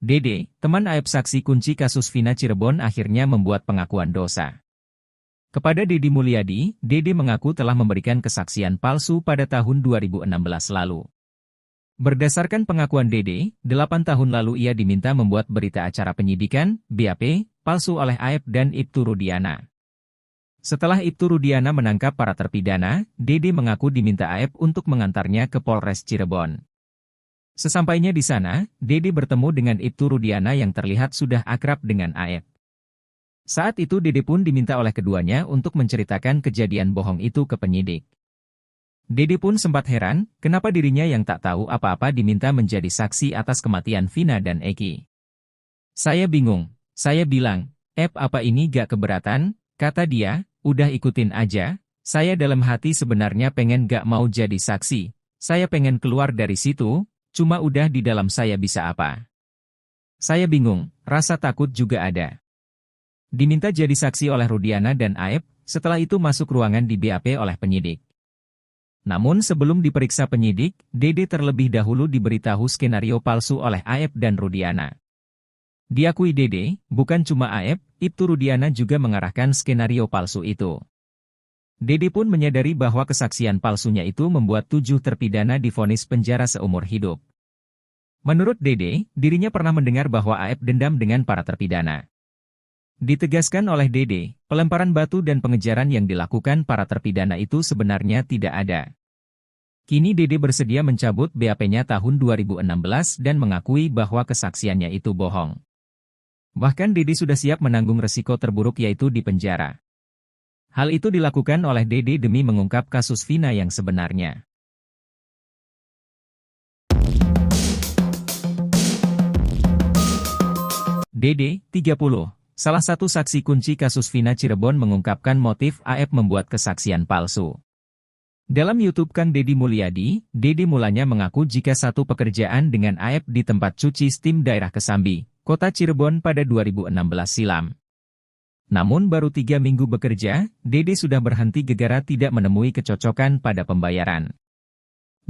Dede, teman Aep saksi kunci kasus Vina Cirebon akhirnya membuat pengakuan dosa. Kepada Deddy Mulyadi, Dede mengaku telah memberikan kesaksian palsu pada tahun 2016 lalu. Berdasarkan pengakuan Dede, 8 tahun lalu ia diminta membuat berita acara penyidikan, BAP, palsu oleh Aep dan Ibtu Rudiana. Setelah Ibtu Rudiana menangkap para terpidana, Dede mengaku diminta Aep untuk mengantarnya ke Polres Cirebon. Sesampainya di sana, Dede bertemu dengan Ibtu Rudiana yang terlihat sudah akrab dengan Aep. Saat itu Dede pun diminta oleh keduanya untuk menceritakan kejadian bohong itu ke penyidik. Dede pun sempat heran, kenapa dirinya yang tak tahu apa-apa diminta menjadi saksi atas kematian Vina dan Eki. Saya bingung, saya bilang, apa ini gak keberatan? Kata dia, udah ikutin aja, saya dalam hati sebenarnya pengen gak mau jadi saksi, saya pengen keluar dari situ, cuma udah di dalam saya bisa apa. Saya bingung, rasa takut juga ada. Diminta jadi saksi oleh Rudiana dan Aep, setelah itu masuk ruangan di BAP oleh penyidik. Namun sebelum diperiksa penyidik, Dede terlebih dahulu diberitahu skenario palsu oleh Aep dan Rudiana. Diakui Dede, bukan cuma Aep, Ibtu Rudiana juga mengarahkan skenario palsu itu. Dede pun menyadari bahwa kesaksian palsunya itu membuat 7 terpidana divonis penjara seumur hidup. Menurut Dede, dirinya pernah mendengar bahwa Aep dendam dengan para terpidana. Ditegaskan oleh Dede, pelemparan batu dan pengejaran yang dilakukan para terpidana itu sebenarnya tidak ada. Kini Dede bersedia mencabut BAP-nya tahun 2016 dan mengakui bahwa kesaksiannya itu bohong. Bahkan Dede sudah siap menanggung resiko terburuk yaitu di penjara. Hal itu dilakukan oleh Dede demi mengungkap kasus Vina yang sebenarnya. Dede, 30. Salah satu saksi kunci kasus Vina Cirebon mengungkapkan motif Aep membuat kesaksian palsu. Dalam YouTube Kang Deddy Mulyadi, Dede mulanya mengaku jika satu pekerjaan dengan Aep di tempat cuci steam daerah Kesambi, Kota Cirebon pada 2016 silam. Namun baru 3 minggu bekerja, Dede sudah berhenti gegara tidak menemui kecocokan pada pembayaran.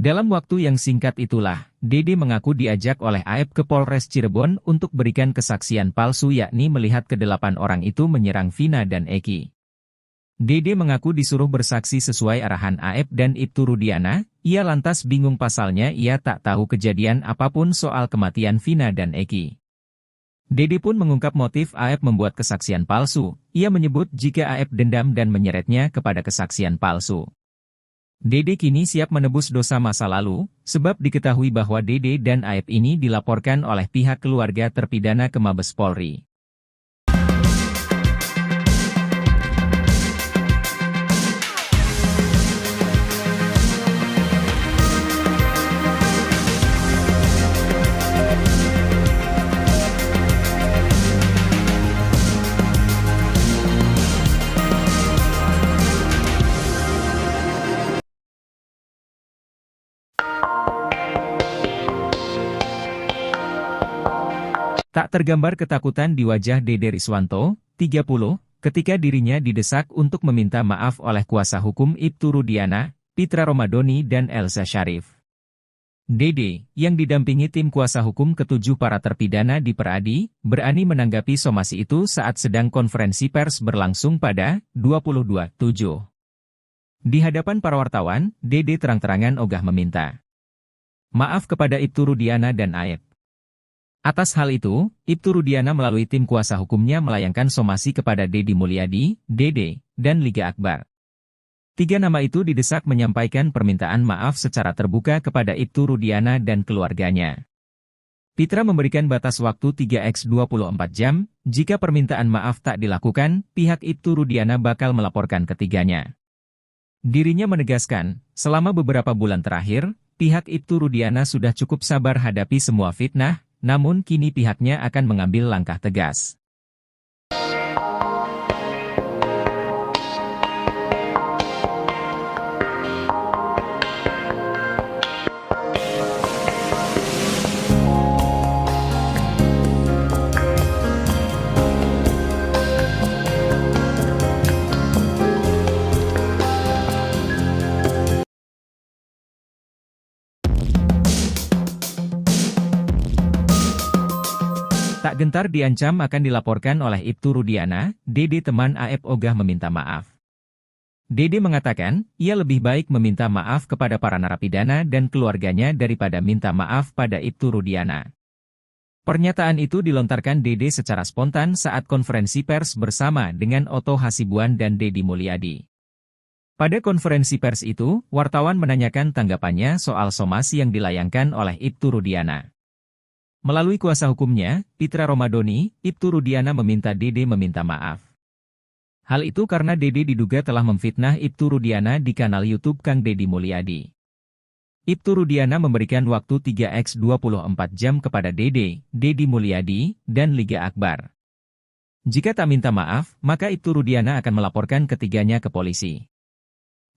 Dalam waktu yang singkat itulah, Dede mengaku diajak oleh Aep ke Polres Cirebon untuk berikan kesaksian palsu yakni melihat ke-8 orang itu menyerang Vina dan Eki. Dede mengaku disuruh bersaksi sesuai arahan Aep dan Ibtu Rudiana, ia lantas bingung pasalnya ia tak tahu kejadian apapun soal kematian Vina dan Eki. Dede pun mengungkap motif Aep membuat kesaksian palsu, ia menyebut jika Aep dendam dan menyeretnya kepada kesaksian palsu. Dede kini siap menebus dosa masa lalu, sebab diketahui bahwa Dede dan Aep ini dilaporkan oleh pihak keluarga terpidana ke Mabes Polri. Tak tergambar ketakutan di wajah Dede Riswanto, 30, ketika dirinya didesak untuk meminta maaf oleh kuasa hukum Ibtu Rudiana, Pitra Romadoni dan Elsa Syarif. Dede, yang didampingi tim kuasa hukum ke-7 para terpidana di Peradi, berani menanggapi somasi itu saat sedang konferensi pers berlangsung pada 22/7. Di hadapan para wartawan, Dede terang-terangan ogah meminta maaf kepada Ibtu Rudiana dan Aep. Atas hal itu, Ibtu Rudiana melalui tim kuasa hukumnya melayangkan somasi kepada Deddy Mulyadi, Dede, dan Liga Akbar. 3 nama itu didesak menyampaikan permintaan maaf secara terbuka kepada Ibtu Rudiana dan keluarganya. Pitra memberikan batas waktu 3x24 jam, jika permintaan maaf tak dilakukan, pihak Ibtu Rudiana bakal melaporkan ketiganya. Dirinya menegaskan, selama beberapa bulan terakhir, pihak Ibtu Rudiana sudah cukup sabar hadapi semua fitnah, namun kini pihaknya akan mengambil langkah tegas. Tak gentar diancam akan dilaporkan oleh Ibtu Rudiana, Dede teman Aep ogah meminta maaf. Dede mengatakan, ia lebih baik meminta maaf kepada para narapidana dan keluarganya daripada minta maaf pada Ibtu Rudiana. Pernyataan itu dilontarkan Dede secara spontan saat konferensi pers bersama dengan Otto Hasibuan dan Deddy Mulyadi. Pada konferensi pers itu, wartawan menanyakan tanggapannya soal somasi yang dilayangkan oleh Ibtu Rudiana. Melalui kuasa hukumnya, Pitra Romadoni, Ibtu Rudiana meminta Dede meminta maaf. Hal itu karena Dede diduga telah memfitnah Ibtu Rudiana di kanal YouTube Kang Deddy Mulyadi. Ibtu Rudiana memberikan waktu 3x24 jam kepada Dede, Deddy Mulyadi, dan Liga Akbar. Jika tak minta maaf, maka Ibtu Rudiana akan melaporkan ketiganya ke polisi.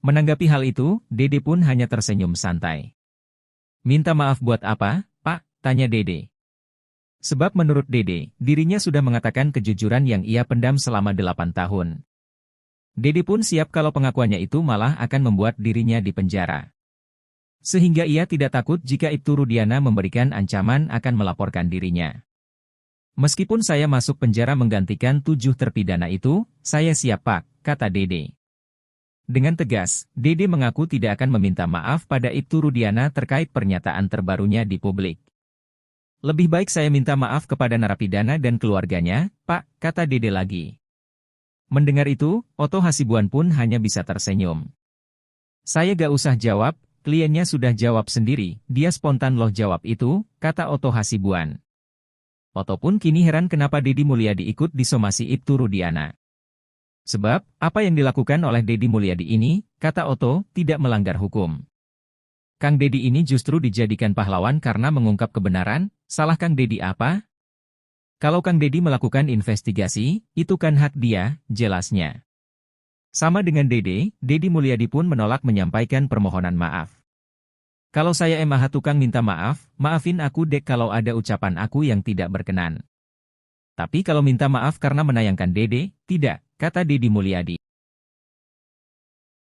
Menanggapi hal itu, Dede pun hanya tersenyum santai. "Minta maaf buat apa, Pak?" tanya Dede. Sebab menurut Dede, dirinya sudah mengatakan kejujuran yang ia pendam selama 8 tahun. Dede pun siap kalau pengakuannya itu malah akan membuat dirinya dipenjara. Sehingga ia tidak takut jika Ibtu Rudiana memberikan ancaman akan melaporkan dirinya. "Meskipun saya masuk penjara menggantikan 7 terpidana itu, saya siap Pak," kata Dede. Dengan tegas, Dede mengaku tidak akan meminta maaf pada Ibtu Rudiana terkait pernyataan terbarunya di publik. "Lebih baik saya minta maaf kepada narapidana dan keluarganya, Pak," kata Dede lagi. Mendengar itu, Otto Hasibuan pun hanya bisa tersenyum. "Saya gak usah jawab, kliennya sudah jawab sendiri, dia spontan loh jawab itu," kata Otto Hasibuan. Otto pun kini heran kenapa Deddy Mulyadi ikut disomasi Ibtu Rudiana. Sebab, apa yang dilakukan oleh Deddy Mulyadi ini, kata Otto, tidak melanggar hukum. Kang Deddy ini justru dijadikan pahlawan karena mengungkap kebenaran, salah Kang Deddy apa? Kalau Kang Deddy melakukan investigasi, itu kan hak dia, jelasnya. Sama dengan Deddy Mulyadi pun menolak menyampaikan permohonan maaf. "Kalau saya emang tukang minta maaf, maafin aku dek kalau ada ucapan aku yang tidak berkenan. Tapi kalau minta maaf karena menayangkan Deddy, tidak," kata Deddy Mulyadi.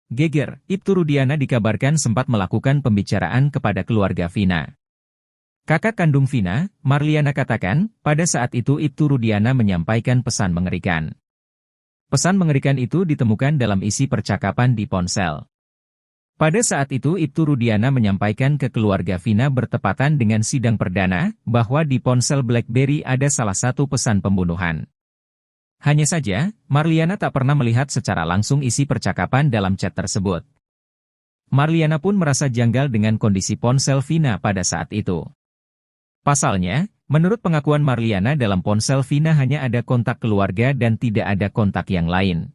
Geger, Ibtu Rudiana dikabarkan sempat melakukan pembicaraan kepada keluarga Vina. Kakak kandung Vina, Marliana katakan, pada saat itu Ibtu Rudiana menyampaikan pesan mengerikan. Pesan mengerikan itu ditemukan dalam isi percakapan di ponsel. Pada saat itu Ibtu Rudiana menyampaikan ke keluarga Vina bertepatan dengan sidang perdana, bahwa di ponsel BlackBerry ada salah satu pesan pembunuhan. Hanya saja, Marliana tak pernah melihat secara langsung isi percakapan dalam chat tersebut. Marliana pun merasa janggal dengan kondisi ponsel Vina pada saat itu. Pasalnya, menurut pengakuan Marliana dalam ponsel Vina hanya ada kontak keluarga dan tidak ada kontak yang lain.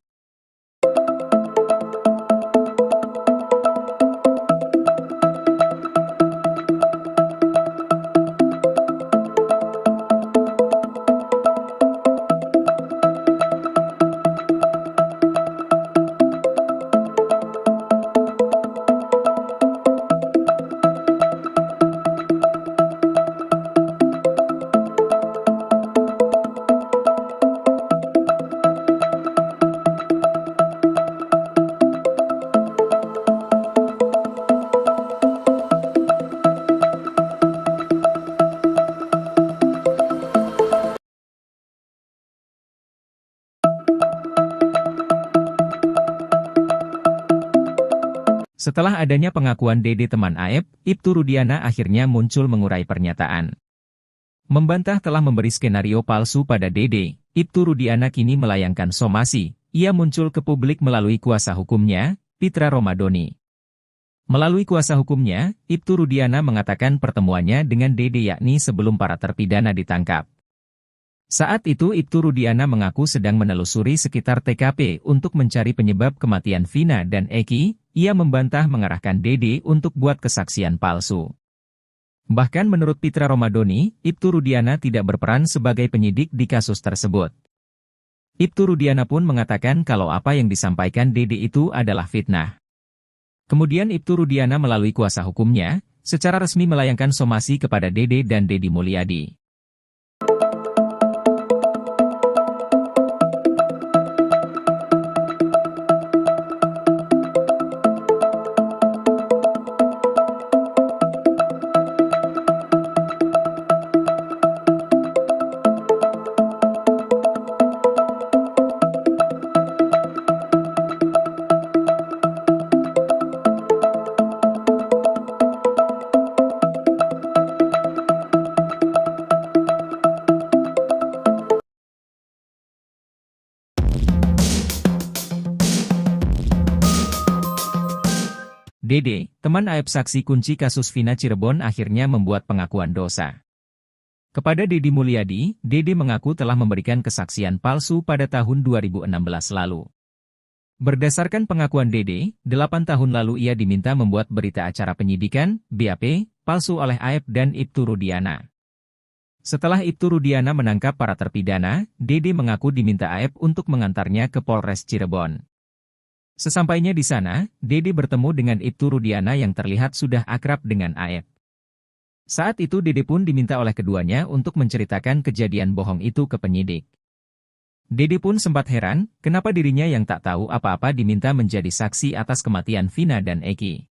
Setelah adanya pengakuan Dede teman Aep, Ibtu Rudiana akhirnya muncul mengurai pernyataan. Membantah telah memberi skenario palsu pada Dede, Ibtu Rudiana kini melayangkan somasi. Ia muncul ke publik melalui kuasa hukumnya, Pitra Romadoni. Melalui kuasa hukumnya, Ibtu Rudiana mengatakan pertemuannya dengan Dede yakni sebelum para terpidana ditangkap. Saat itu Ibtu Rudiana mengaku sedang menelusuri sekitar TKP untuk mencari penyebab kematian Vina dan Eki. Ia membantah mengarahkan Dede untuk buat kesaksian palsu. Bahkan menurut Pitra Romadoni, Ibtu Rudiana tidak berperan sebagai penyidik di kasus tersebut. Ibtu Rudiana pun mengatakan kalau apa yang disampaikan Dede itu adalah fitnah. Kemudian Ibtu Rudiana melalui kuasa hukumnya, secara resmi melayangkan somasi kepada Dede dan Deddy Mulyadi. Dede, teman Aep saksi kunci kasus Vina Cirebon akhirnya membuat pengakuan dosa. Kepada Deddy Mulyadi, Deddy mengaku telah memberikan kesaksian palsu pada tahun 2016 lalu. Berdasarkan pengakuan Deddy, 8 tahun lalu ia diminta membuat berita acara penyidikan, BAP, palsu oleh Aep dan Ibtu Rudiana. Setelah Ibtu Rudiana menangkap para terpidana, Deddy mengaku diminta Aep untuk mengantarnya ke Polres Cirebon. Sesampainya di sana, Deddy bertemu dengan Ibtu Rudiana yang terlihat sudah akrab dengan Aep. Saat itu Deddy pun diminta oleh keduanya untuk menceritakan kejadian bohong itu ke penyidik. Deddy pun sempat heran, kenapa dirinya yang tak tahu apa-apa diminta menjadi saksi atas kematian Vina dan Eki.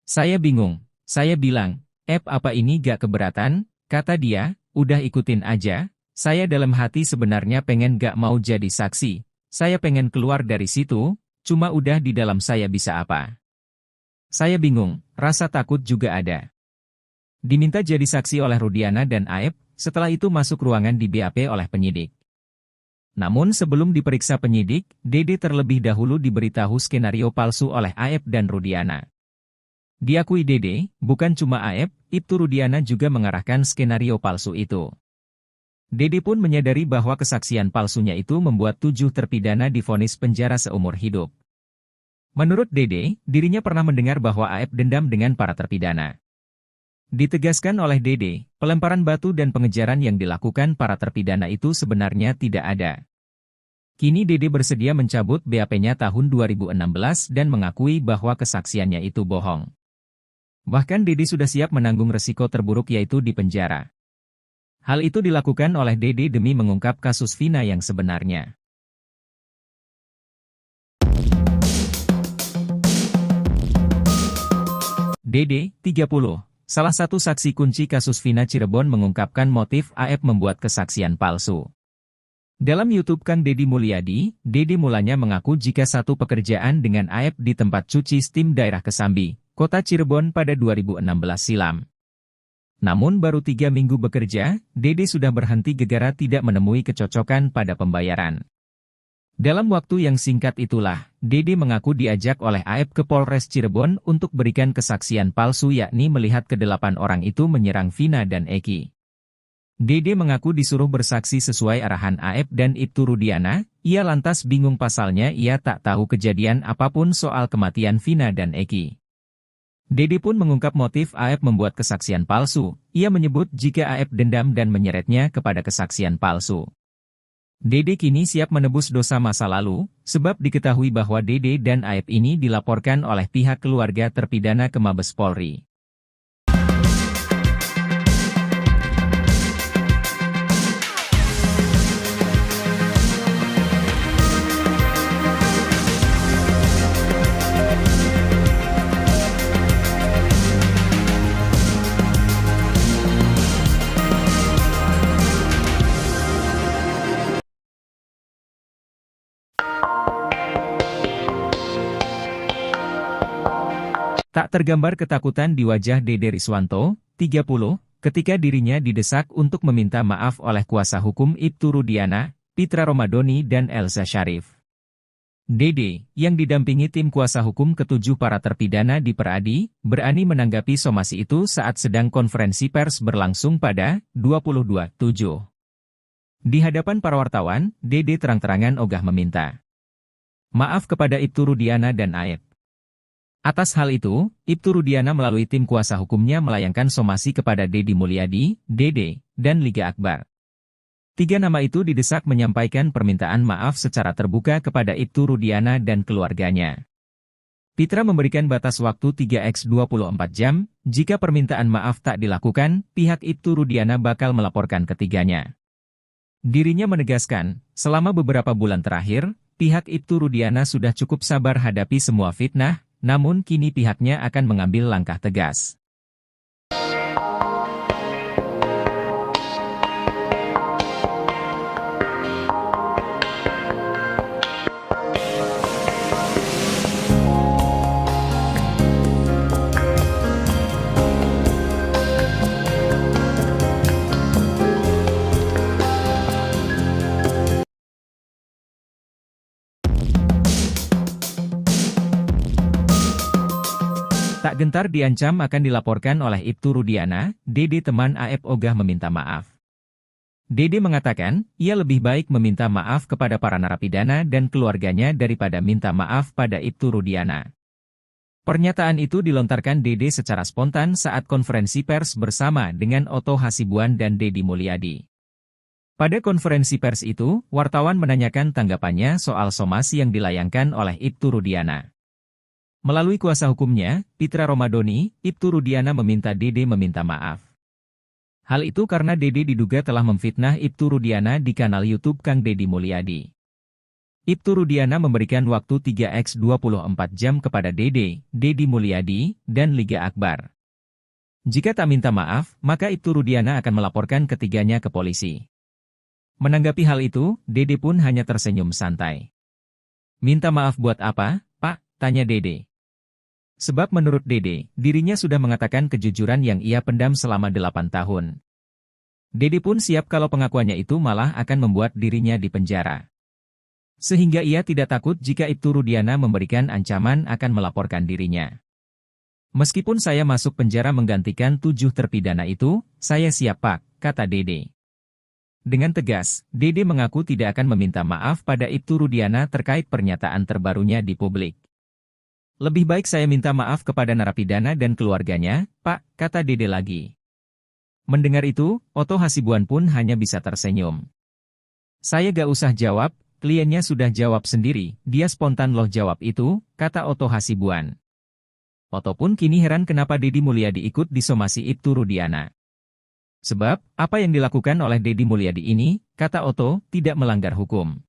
Saya bingung, saya bilang, apa ini gak keberatan, kata dia, udah ikutin aja, saya dalam hati sebenarnya pengen gak mau jadi saksi, saya pengen keluar dari situ, cuma udah di dalam saya bisa apa. Saya bingung, rasa takut juga ada. Diminta jadi saksi oleh Rudiana dan Aep, setelah itu masuk ruangan di BAP oleh penyidik. Namun sebelum diperiksa penyidik, Deddy terlebih dahulu diberitahu skenario palsu oleh Aep dan Rudiana. Diakui Deddy, bukan cuma Aep, Ibtu Rudiana juga mengarahkan skenario palsu itu. Deddy pun menyadari bahwa kesaksian palsunya itu membuat 7 terpidana divonis penjara seumur hidup. Menurut Deddy, dirinya pernah mendengar bahwa Aep dendam dengan para terpidana. Ditegaskan oleh Deddy, pelemparan batu dan pengejaran yang dilakukan para terpidana itu sebenarnya tidak ada. Kini Deddy bersedia mencabut BAP-nya tahun 2016 dan mengakui bahwa kesaksiannya itu bohong. Bahkan Deddy sudah siap menanggung resiko terburuk yaitu di penjara. Hal itu dilakukan oleh Deddy demi mengungkap kasus Vina yang sebenarnya. Deddy, 30. Salah satu saksi kunci kasus Vina Cirebon mengungkapkan motif Aep membuat kesaksian palsu. Dalam YouTube Kang Deddy Mulyadi, Deddy mulanya mengaku jika satu pekerjaan dengan Aep di tempat cuci steam daerah Kesambi, Kota Cirebon pada 2016 silam. Namun baru 3 minggu bekerja, Deddy sudah berhenti gara-gara tidak menemui kecocokan pada pembayaran. Dalam waktu yang singkat itulah, Deddy mengaku diajak oleh Aep ke Polres Cirebon untuk berikan kesaksian palsu yakni melihat ke-8 orang itu menyerang Vina dan Eki. Deddy mengaku disuruh bersaksi sesuai arahan Aep dan Ibtu Rudiana, ia lantas bingung pasalnya ia tak tahu kejadian apapun soal kematian Vina dan Eki. Deddy pun mengungkap motif Aep membuat kesaksian palsu, ia menyebut jika Aep dendam dan menyeretnya kepada kesaksian palsu. Deddy kini siap menebus dosa masa lalu, sebab diketahui bahwa Deddy dan Aep ini dilaporkan oleh pihak keluarga terpidana ke Mabes Polri. Tak tergambar ketakutan di wajah Deddy Rizwanto, 30, ketika dirinya didesak untuk meminta maaf oleh kuasa hukum Ibtu Rudiana, Pitra Romadoni dan Elza Syarif. Deddy, yang didampingi tim kuasa hukum ke-7 para terpidana di Peradi, berani menanggapi somasi itu saat sedang konferensi pers berlangsung pada 22/7. Di hadapan para wartawan, Deddy terang-terangan ogah meminta maaf kepada Ibtu Rudiana dan Aep. Atas hal itu, Ibtu Rudiana melalui tim kuasa hukumnya melayangkan somasi kepada Deddy Mulyadi, Dede, dan Liga Akbar. 3 nama itu didesak menyampaikan permintaan maaf secara terbuka kepada Ibtu Rudiana dan keluarganya. Pitra memberikan batas waktu 3x24 jam, jika permintaan maaf tak dilakukan, pihak Ibtu Rudiana bakal melaporkan ketiganya. Dirinya menegaskan, selama beberapa bulan terakhir, pihak Ibtu Rudiana sudah cukup sabar hadapi semua fitnah, namun kini pihaknya akan mengambil langkah tegas. Tak gentar diancam akan dilaporkan oleh Ibtu Rudiana, Deddy teman Aep ogah meminta maaf. Dede mengatakan, ia lebih baik meminta maaf kepada para narapidana dan keluarganya daripada minta maaf pada Ibtu Rudiana. Pernyataan itu dilontarkan Dede secara spontan saat konferensi pers bersama dengan Otto Hasibuan dan Deddy Mulyadi. Pada konferensi pers itu, wartawan menanyakan tanggapannya soal somasi yang dilayangkan oleh Ibtu Rudiana. Melalui kuasa hukumnya, Pitra Romadoni, Ibtu Rudiana meminta Dede meminta maaf. Hal itu karena Dede diduga telah memfitnah Ibtu Rudiana di kanal YouTube Kang Deddy Mulyadi. Ibtu Rudiana memberikan waktu 3x24 jam kepada Dede, Deddy Mulyadi, dan Liga Akbar. Jika tak minta maaf, maka Ibtu Rudiana akan melaporkan ketiganya ke polisi. Menanggapi hal itu, Dede pun hanya tersenyum santai. Minta maaf buat apa, Pak? Tanya Dede. Sebab menurut Dede, dirinya sudah mengatakan kejujuran yang ia pendam selama 8 tahun. Dede pun siap kalau pengakuannya itu malah akan membuat dirinya dipenjara. Sehingga ia tidak takut jika Ibtu Rudiana memberikan ancaman akan melaporkan dirinya. Meskipun saya masuk penjara menggantikan 7 terpidana itu, saya siap Pak, kata Dede. Dengan tegas, Dede mengaku tidak akan meminta maaf pada Ibtu Rudiana terkait pernyataan terbarunya di publik. Lebih baik saya minta maaf kepada narapidana dan keluarganya, Pak, kata Dede lagi. Mendengar itu, Otto Hasibuan pun hanya bisa tersenyum. Saya gak usah jawab, kliennya sudah jawab sendiri, dia spontan loh jawab itu, kata Otto Hasibuan. Otto pun kini heran kenapa Deddy Mulyadi ikut disomasi Ibtu Rudiana. Sebab, apa yang dilakukan oleh Deddy Mulyadi ini, kata Otto, tidak melanggar hukum.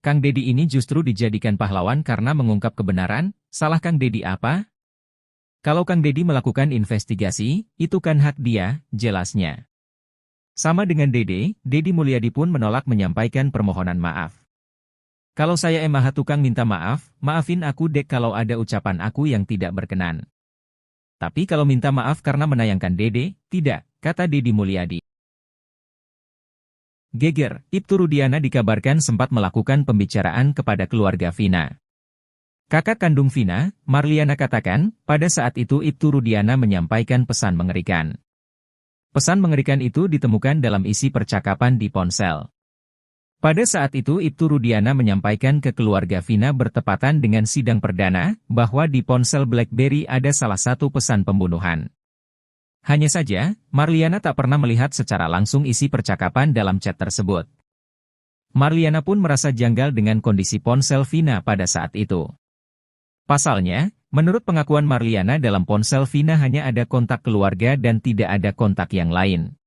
Kang Deddy ini justru dijadikan pahlawan karena mengungkap kebenaran, salah Kang Deddy apa? Kalau Kang Deddy melakukan investigasi, itu kan hak dia, jelasnya. Sama dengan Dede, Deddy Mulyadi pun menolak menyampaikan permohonan maaf. Kalau saya emang tukang minta maaf, maafin aku dek kalau ada ucapan aku yang tidak berkenan. Tapi kalau minta maaf karena menayangkan Dede, tidak, kata Deddy Mulyadi. Geger, Ibtu Rudiana dikabarkan sempat melakukan pembicaraan kepada keluarga Vina. Kakak kandung Vina, Marliana katakan, pada saat itu Ibtu Rudiana menyampaikan pesan mengerikan. Pesan mengerikan itu ditemukan dalam isi percakapan di ponsel. Pada saat itu Ibtu Rudiana menyampaikan ke keluarga Vina bertepatan dengan sidang perdana, bahwa di ponsel BlackBerry ada salah satu pesan pembunuhan. Hanya saja, Marliana tak pernah melihat secara langsung isi percakapan dalam chat tersebut. Marliana pun merasa janggal dengan kondisi ponsel Vina pada saat itu. Pasalnya, menurut pengakuan Marliana dalam ponsel Vina hanya ada kontak keluarga dan tidak ada kontak yang lain.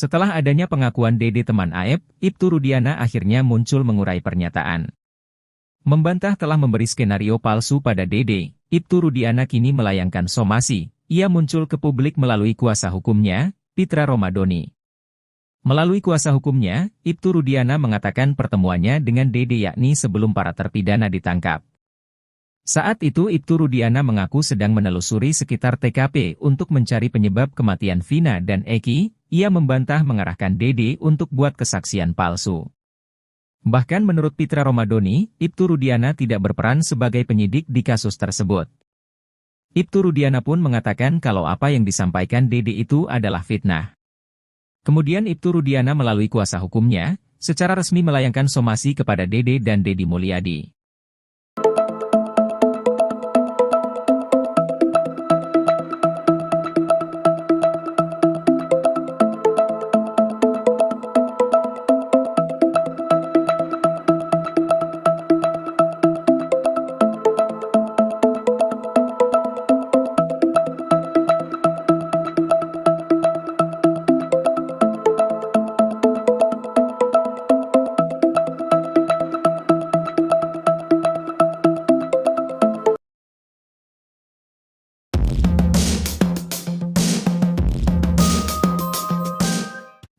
Setelah adanya pengakuan Dede teman Aep, Ibtu Rudiana akhirnya muncul mengurai pernyataan. Membantah telah memberi skenario palsu pada Dede, Ibtu Rudiana kini melayangkan somasi. Ia muncul ke publik melalui kuasa hukumnya, Pitra Romadoni. Melalui kuasa hukumnya, Ibtu Rudiana mengatakan pertemuannya dengan Dede yakni sebelum para terpidana ditangkap. Saat itu Ibtu Rudiana mengaku sedang menelusuri sekitar TKP untuk mencari penyebab kematian Vina dan Eki. Ia membantah mengarahkan Dede untuk buat kesaksian palsu. Bahkan menurut Pitra Romadoni, Ibtu Rudiana tidak berperan sebagai penyidik di kasus tersebut. Ibtu Rudiana pun mengatakan kalau apa yang disampaikan Dede itu adalah fitnah. Kemudian Ibtu Rudiana melalui kuasa hukumnya, secara resmi melayangkan somasi kepada Dede dan Deddy Mulyadi.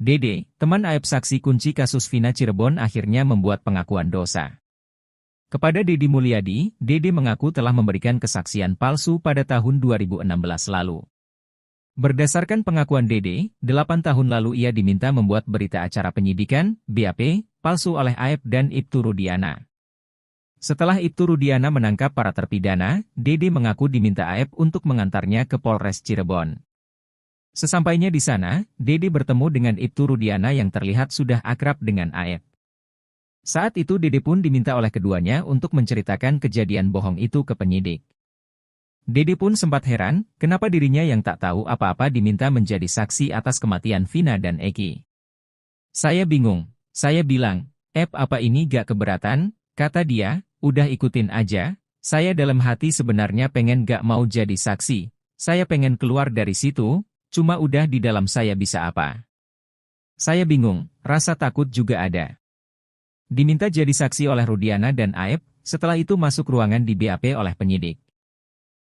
Dede, teman Aep saksi kunci kasus Vina Cirebon akhirnya membuat pengakuan dosa. Kepada Deddy Mulyadi, Dede mengaku telah memberikan kesaksian palsu pada tahun 2016 lalu. Berdasarkan pengakuan Dede, 8 tahun lalu ia diminta membuat berita acara penyidikan, BAP, palsu oleh Aep dan Ibtu Rudiana. Setelah Ibtu Rudiana menangkap para terpidana, Dede mengaku diminta Aep untuk mengantarnya ke Polres Cirebon. Sesampainya di sana, Dede bertemu dengan Ibtu Rudiana yang terlihat sudah akrab dengan Aep. Saat itu Dede pun diminta oleh keduanya untuk menceritakan kejadian bohong itu ke penyidik. Dede pun sempat heran, kenapa dirinya yang tak tahu apa-apa diminta menjadi saksi atas kematian Vina dan Eki. Saya bingung, saya bilang, apa ini gak keberatan? Kata dia, udah ikutin aja, saya dalam hati sebenarnya pengen gak mau jadi saksi, saya pengen keluar dari situ. Cuma udah di dalam saya bisa apa? Saya bingung, rasa takut juga ada. Diminta jadi saksi oleh Rudiana dan Aep, setelah itu masuk ruangan di BAP oleh penyidik.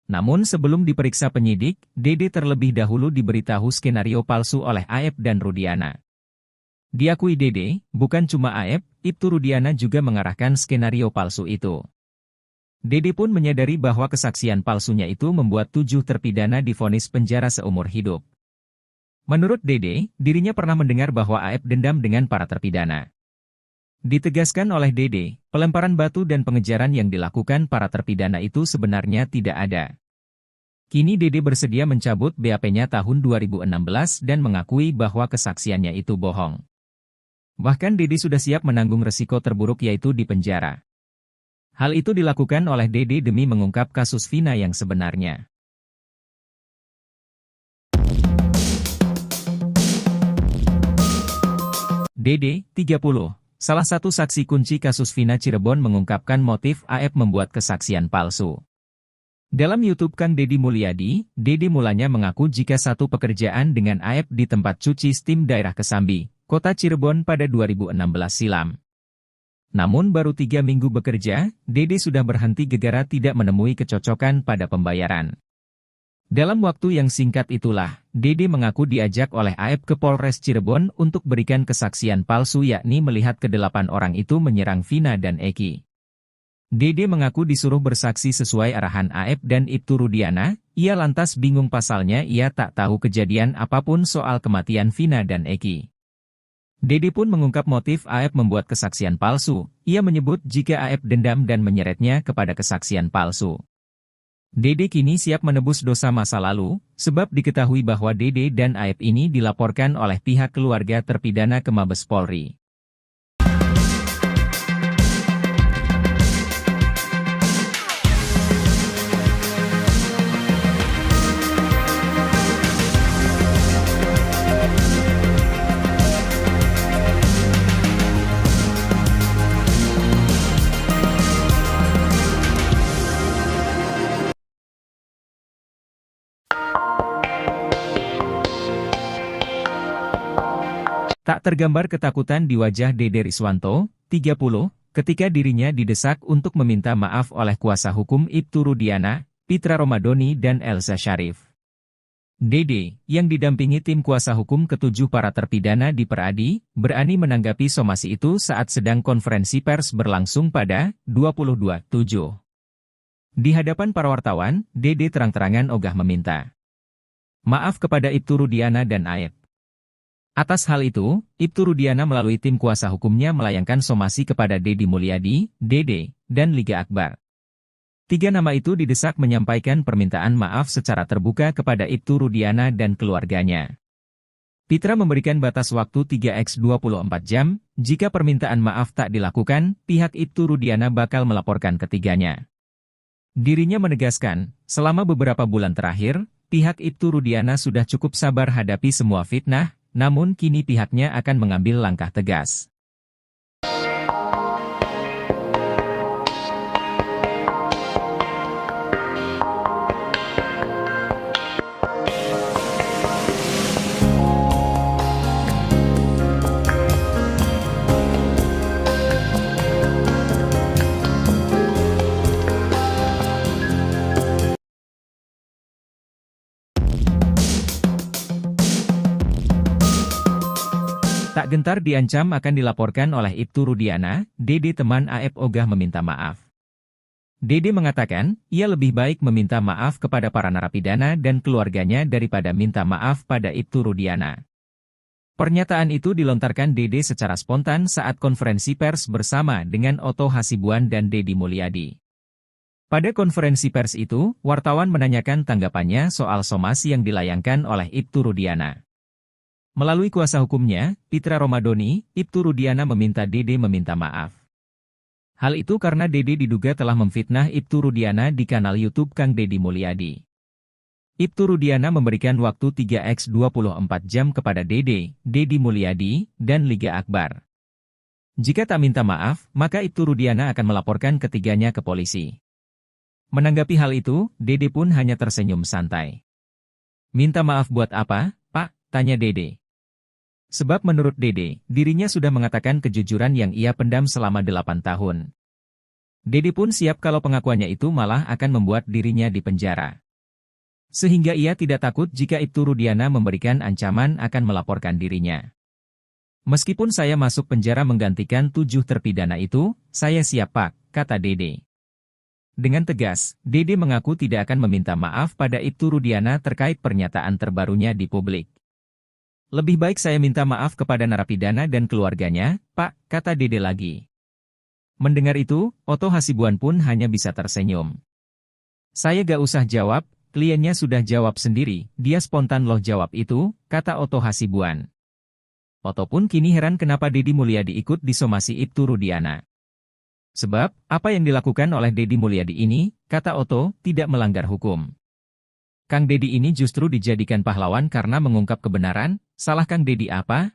Namun sebelum diperiksa penyidik, Dede terlebih dahulu diberitahu skenario palsu oleh Aep dan Rudiana. Diakui Dede, bukan cuma Aep, Ibtu Rudiana juga mengarahkan skenario palsu itu. Dede pun menyadari bahwa kesaksian palsunya itu membuat 7 terpidana divonis penjara seumur hidup. Menurut Dede, dirinya pernah mendengar bahwa Aep dendam dengan para terpidana. Ditegaskan oleh Dede, pelemparan batu dan pengejaran yang dilakukan para terpidana itu sebenarnya tidak ada. Kini Dede bersedia mencabut BAP-nya tahun 2016 dan mengakui bahwa kesaksiannya itu bohong. Bahkan Dede sudah siap menanggung resiko terburuk yaitu di penjara. Hal itu dilakukan oleh Dede demi mengungkap kasus Vina yang sebenarnya. Dede, 30, salah satu saksi kunci kasus Vina Cirebon mengungkapkan motif Aep membuat kesaksian palsu. Dalam YouTube Kang Deddy Mulyadi, Dede mulanya mengaku jika satu pekerjaan dengan Aep di tempat cuci steam daerah Kesambi, Kota Cirebon pada 2016 silam. Namun baru 3 minggu bekerja, Dede sudah berhenti gegara tidak menemui kecocokan pada pembayaran. Dalam waktu yang singkat itulah, Dede mengaku diajak oleh Aep ke Polres Cirebon untuk berikan kesaksian palsu yakni melihat ke-8 orang itu menyerang Vina dan Eki. Dede mengaku disuruh bersaksi sesuai arahan Aep dan Ibtu Rudiana, ia lantas bingung pasalnya ia tak tahu kejadian apapun soal kematian Vina dan Eki. Dede pun mengungkap motif Aep membuat kesaksian palsu, ia menyebut jika Aep dendam dan menyeretnya kepada kesaksian palsu. Dede kini siap menebus dosa masa lalu, sebab diketahui bahwa Dede dan Aep ini dilaporkan oleh pihak keluarga terpidana ke Mabes Polri. Tak tergambar ketakutan di wajah Dede Riswanto, 30, ketika dirinya didesak untuk meminta maaf oleh kuasa hukum Ibtu Rudiana, Pitra Romadoni dan Elza Syarif. Dede, yang didampingi tim kuasa hukum ke-7 para terpidana di Peradi, berani menanggapi somasi itu saat sedang konferensi pers berlangsung pada 22/7. Di hadapan para wartawan, Dede terang-terangan ogah meminta maaf kepada Ibtu Rudiana dan Aep. Atas hal itu, Ibtu Rudiana melalui tim kuasa hukumnya melayangkan somasi kepada Deddy Mulyadi, Dede, dan Liga Akbar. 3 nama itu didesak menyampaikan permintaan maaf secara terbuka kepada Ibtu Rudiana dan keluarganya. Pitra memberikan batas waktu 3x24 jam, jika permintaan maaf tak dilakukan, pihak Ibtu Rudiana bakal melaporkan ketiganya. Dirinya menegaskan, selama beberapa bulan terakhir, pihak Ibtu Rudiana sudah cukup sabar hadapi semua fitnah, namun kini pihaknya akan mengambil langkah tegas. Gentar diancam akan dilaporkan oleh Ibtu Rudiana, Dede teman AF ogah meminta maaf. Dede mengatakan, ia lebih baik meminta maaf kepada para narapidana dan keluarganya daripada minta maaf pada Ibtu Rudiana. Pernyataan itu dilontarkan Dede secara spontan saat konferensi pers bersama dengan Otto Hasibuan dan Deddy Mulyadi. Pada konferensi pers itu, wartawan menanyakan tanggapannya soal somasi yang dilayangkan oleh Ibtu Rudiana. Melalui kuasa hukumnya, Pitra Romadoni, Ibtu Rudiana meminta Dede meminta maaf. Hal itu karena Dede diduga telah memfitnah Ibtu Rudiana di kanal YouTube Kang Deddy Mulyadi. Ibtu Rudiana memberikan waktu 3x24 jam kepada Dede, Deddy Mulyadi, dan Liga Akbar. Jika tak minta maaf, maka Ibtu Rudiana akan melaporkan ketiganya ke polisi. Menanggapi hal itu, Dede pun hanya tersenyum santai. Minta maaf buat apa, Pak? Tanya Dede. Sebab menurut Dede, dirinya sudah mengatakan kejujuran yang ia pendam selama 8 tahun. Dede pun siap kalau pengakuannya itu malah akan membuat dirinya dipenjara. Sehingga ia tidak takut jika Ibtu Rudiana memberikan ancaman akan melaporkan dirinya. Meskipun saya masuk penjara menggantikan 7 terpidana itu, saya siap Pak, kata Dede. Dengan tegas, Dede mengaku tidak akan meminta maaf pada Ibtu Rudiana terkait pernyataan terbarunya di publik. Lebih baik saya minta maaf kepada narapidana dan keluarganya, Pak, kata Dede lagi. Mendengar itu, Otto Hasibuan pun hanya bisa tersenyum. Saya gak usah jawab, kliennya sudah jawab sendiri, dia spontan loh jawab itu, kata Otto Hasibuan. Otto pun kini heran kenapa Deddy Mulyadi ikut disomasi Ibtu Rudiana. Sebab, apa yang dilakukan oleh Deddy Mulyadi ini, kata Otto, tidak melanggar hukum. Kang Deddy ini justru dijadikan pahlawan karena mengungkap kebenaran, salah Kang Deddy apa?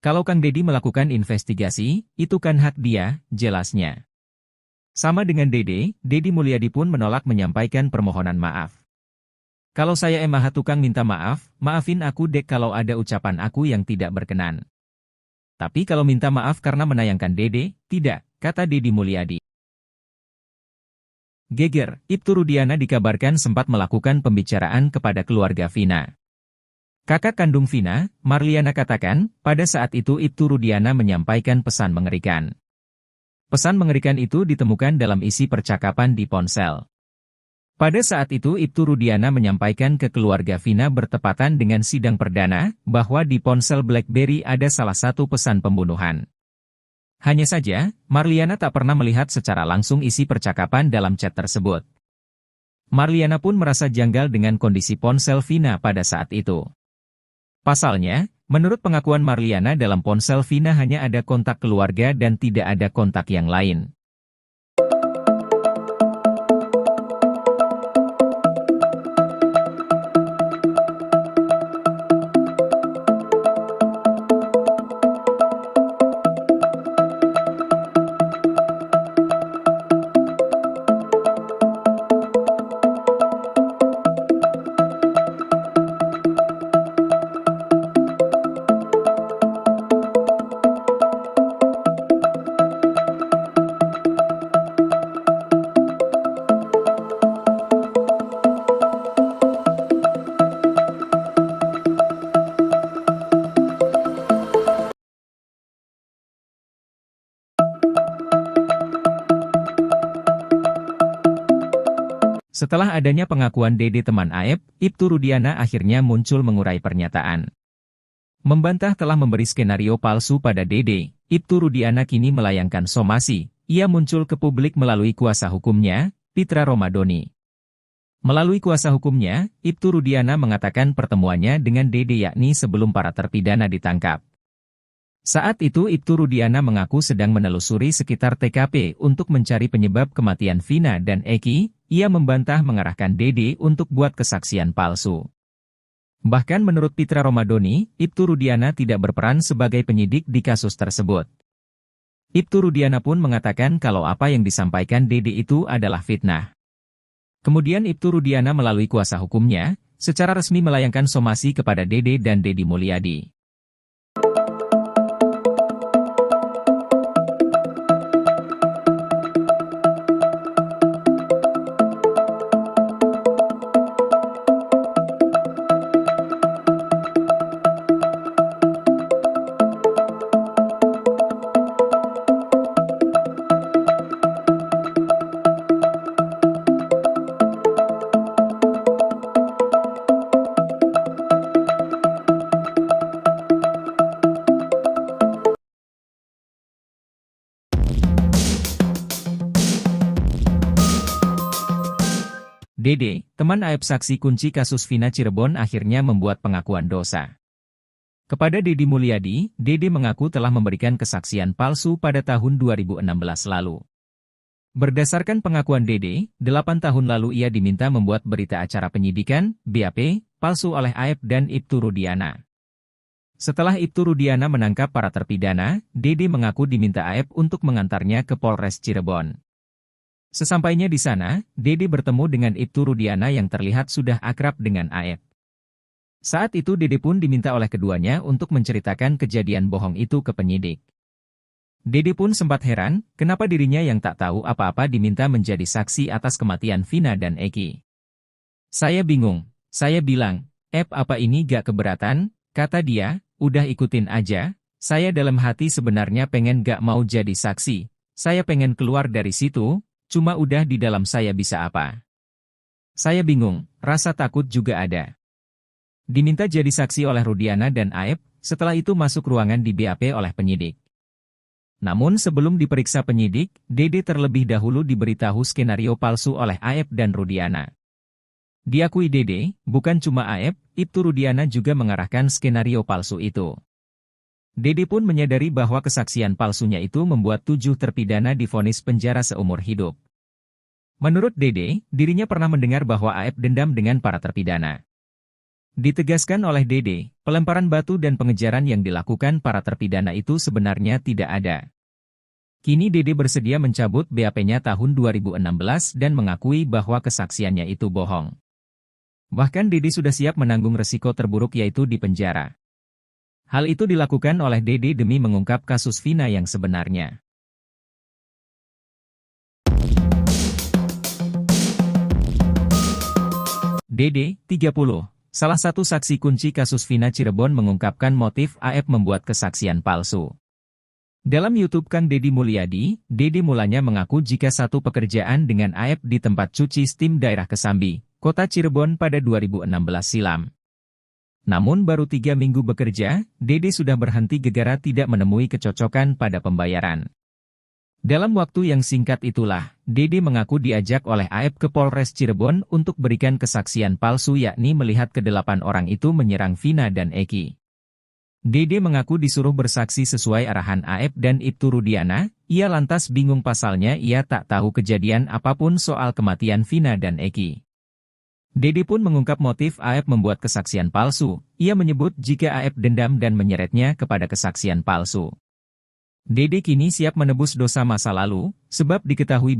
Kalau Kang Deddy melakukan investigasi, itu kan hak dia, jelasnya. Sama dengan Dede, Deddy Mulyadi pun menolak menyampaikan permohonan maaf. Kalau saya emang tukang minta maaf, maafin aku dek kalau ada ucapan aku yang tidak berkenan. Tapi kalau minta maaf karena menayangkan Dede, tidak, kata Deddy Mulyadi. Geger, Ibtu Rudiana dikabarkan sempat melakukan pembicaraan kepada keluarga Vina. Kakak kandung Vina, Marliana katakan, pada saat itu Ibtu Rudiana menyampaikan pesan mengerikan. Pesan mengerikan itu ditemukan dalam isi percakapan di ponsel. Pada saat itu Ibtu Rudiana menyampaikan ke keluarga Vina bertepatan dengan sidang perdana, bahwa di ponsel BlackBerry ada salah satu pesan pembunuhan. Hanya saja, Marliana tak pernah melihat secara langsung isi percakapan dalam chat tersebut. Marliana pun merasa janggal dengan kondisi ponsel Vina pada saat itu. Pasalnya, menurut pengakuan Marliana dalam ponsel Vina hanya ada kontak keluarga dan tidak ada kontak yang lain. Setelah adanya pengakuan Dede teman AF, Ibtu Rudiana akhirnya muncul mengurai pernyataan. Membantah telah memberi skenario palsu pada Dede, Ibtu Rudiana kini melayangkan somasi. Ia muncul ke publik melalui kuasa hukumnya, Pitra Romadoni. Melalui kuasa hukumnya, Ibtu Rudiana mengatakan pertemuannya dengan Dede yakni sebelum para terpidana ditangkap. Saat itu Ibtu Rudiana mengaku sedang menelusuri sekitar TKP untuk mencari penyebab kematian Vina dan Eki. Ia membantah mengarahkan Dede untuk buat kesaksian palsu. Bahkan menurut Pitra Romadoni, Ibtu Rudiana tidak berperan sebagai penyidik di kasus tersebut. Ibtu Rudiana pun mengatakan kalau apa yang disampaikan Dede itu adalah fitnah. Kemudian Ibtu Rudiana melalui kuasa hukumnya, secara resmi melayangkan somasi kepada Dede dan Deddy Mulyadi. Dede, teman Aep saksi kunci kasus Vina Cirebon akhirnya membuat pengakuan dosa. Kepada Deddy Mulyadi, Dede mengaku telah memberikan kesaksian palsu pada tahun 2016 lalu. Berdasarkan pengakuan Dede, 8 tahun lalu ia diminta membuat berita acara penyidikan, BAP, palsu oleh Aep dan Ibtu Rudiana. Setelah Ibtu Rudiana menangkap para terpidana, Dede mengaku diminta Aep untuk mengantarnya ke Polres Cirebon. Sesampainya di sana, Dede bertemu dengan Ibtu Rudiana yang terlihat sudah akrab dengan Aep. Saat itu Dede pun diminta oleh keduanya untuk menceritakan kejadian bohong itu ke penyidik. Dede pun sempat heran, kenapa dirinya yang tak tahu apa-apa diminta menjadi saksi atas kematian Vina dan Eki. Saya bingung, saya bilang, apa ini gak keberatan? Kata dia, udah ikutin aja, saya dalam hati sebenarnya pengen gak mau jadi saksi, saya pengen keluar dari situ. Cuma udah di dalam saya bisa apa? Saya bingung, rasa takut juga ada. Diminta jadi saksi oleh Rudiana dan Aep, setelah itu masuk ruangan di BAP oleh penyidik. Namun sebelum diperiksa penyidik, Dede terlebih dahulu diberitahu skenario palsu oleh Aep dan Rudiana. Diakui Dede, bukan cuma Aep, Ibtu Rudiana juga mengarahkan skenario palsu itu. Dede pun menyadari bahwa kesaksian palsunya itu membuat 7 terpidana divonis penjara seumur hidup. Menurut Dede, dirinya pernah mendengar bahwa Aep dendam dengan para terpidana. Ditegaskan oleh Dede, pelemparan batu dan pengejaran yang dilakukan para terpidana itu sebenarnya tidak ada. Kini Dede bersedia mencabut BAP-nya tahun 2016 dan mengakui bahwa kesaksiannya itu bohong. Bahkan Dede sudah siap menanggung resiko terburuk yaitu di penjara. Hal itu dilakukan oleh Dede demi mengungkap kasus Vina yang sebenarnya. Dede, 30, salah satu saksi kunci kasus Vina Cirebon mengungkapkan motif Aep membuat kesaksian palsu. Dalam YouTube Kang Deddy Mulyadi, Dede mulanya mengaku jika satu pekerjaan dengan Aep di tempat cuci steam daerah Kesambi, Kota Cirebon pada 2016 silam. Namun baru 3 minggu bekerja, Dede sudah berhenti gegara tidak menemui kecocokan pada pembayaran. Dalam waktu yang singkat itulah, Dede mengaku diajak oleh Aep ke Polres Cirebon untuk berikan kesaksian palsu yakni melihat ke-8 orang itu menyerang Vina dan Eki. Dede mengaku disuruh bersaksi sesuai arahan Aep dan Ibtu Rudiana, ia lantas bingung pasalnya ia tak tahu kejadian apapun soal kematian Vina dan Eki. Dede pun mengungkap motif Aep membuat kesaksian palsu, ia menyebut jika Aep dendam dan menyeretnya kepada kesaksian palsu. Dede kini siap menebus dosa masa lalu, sebab diketahui bahwa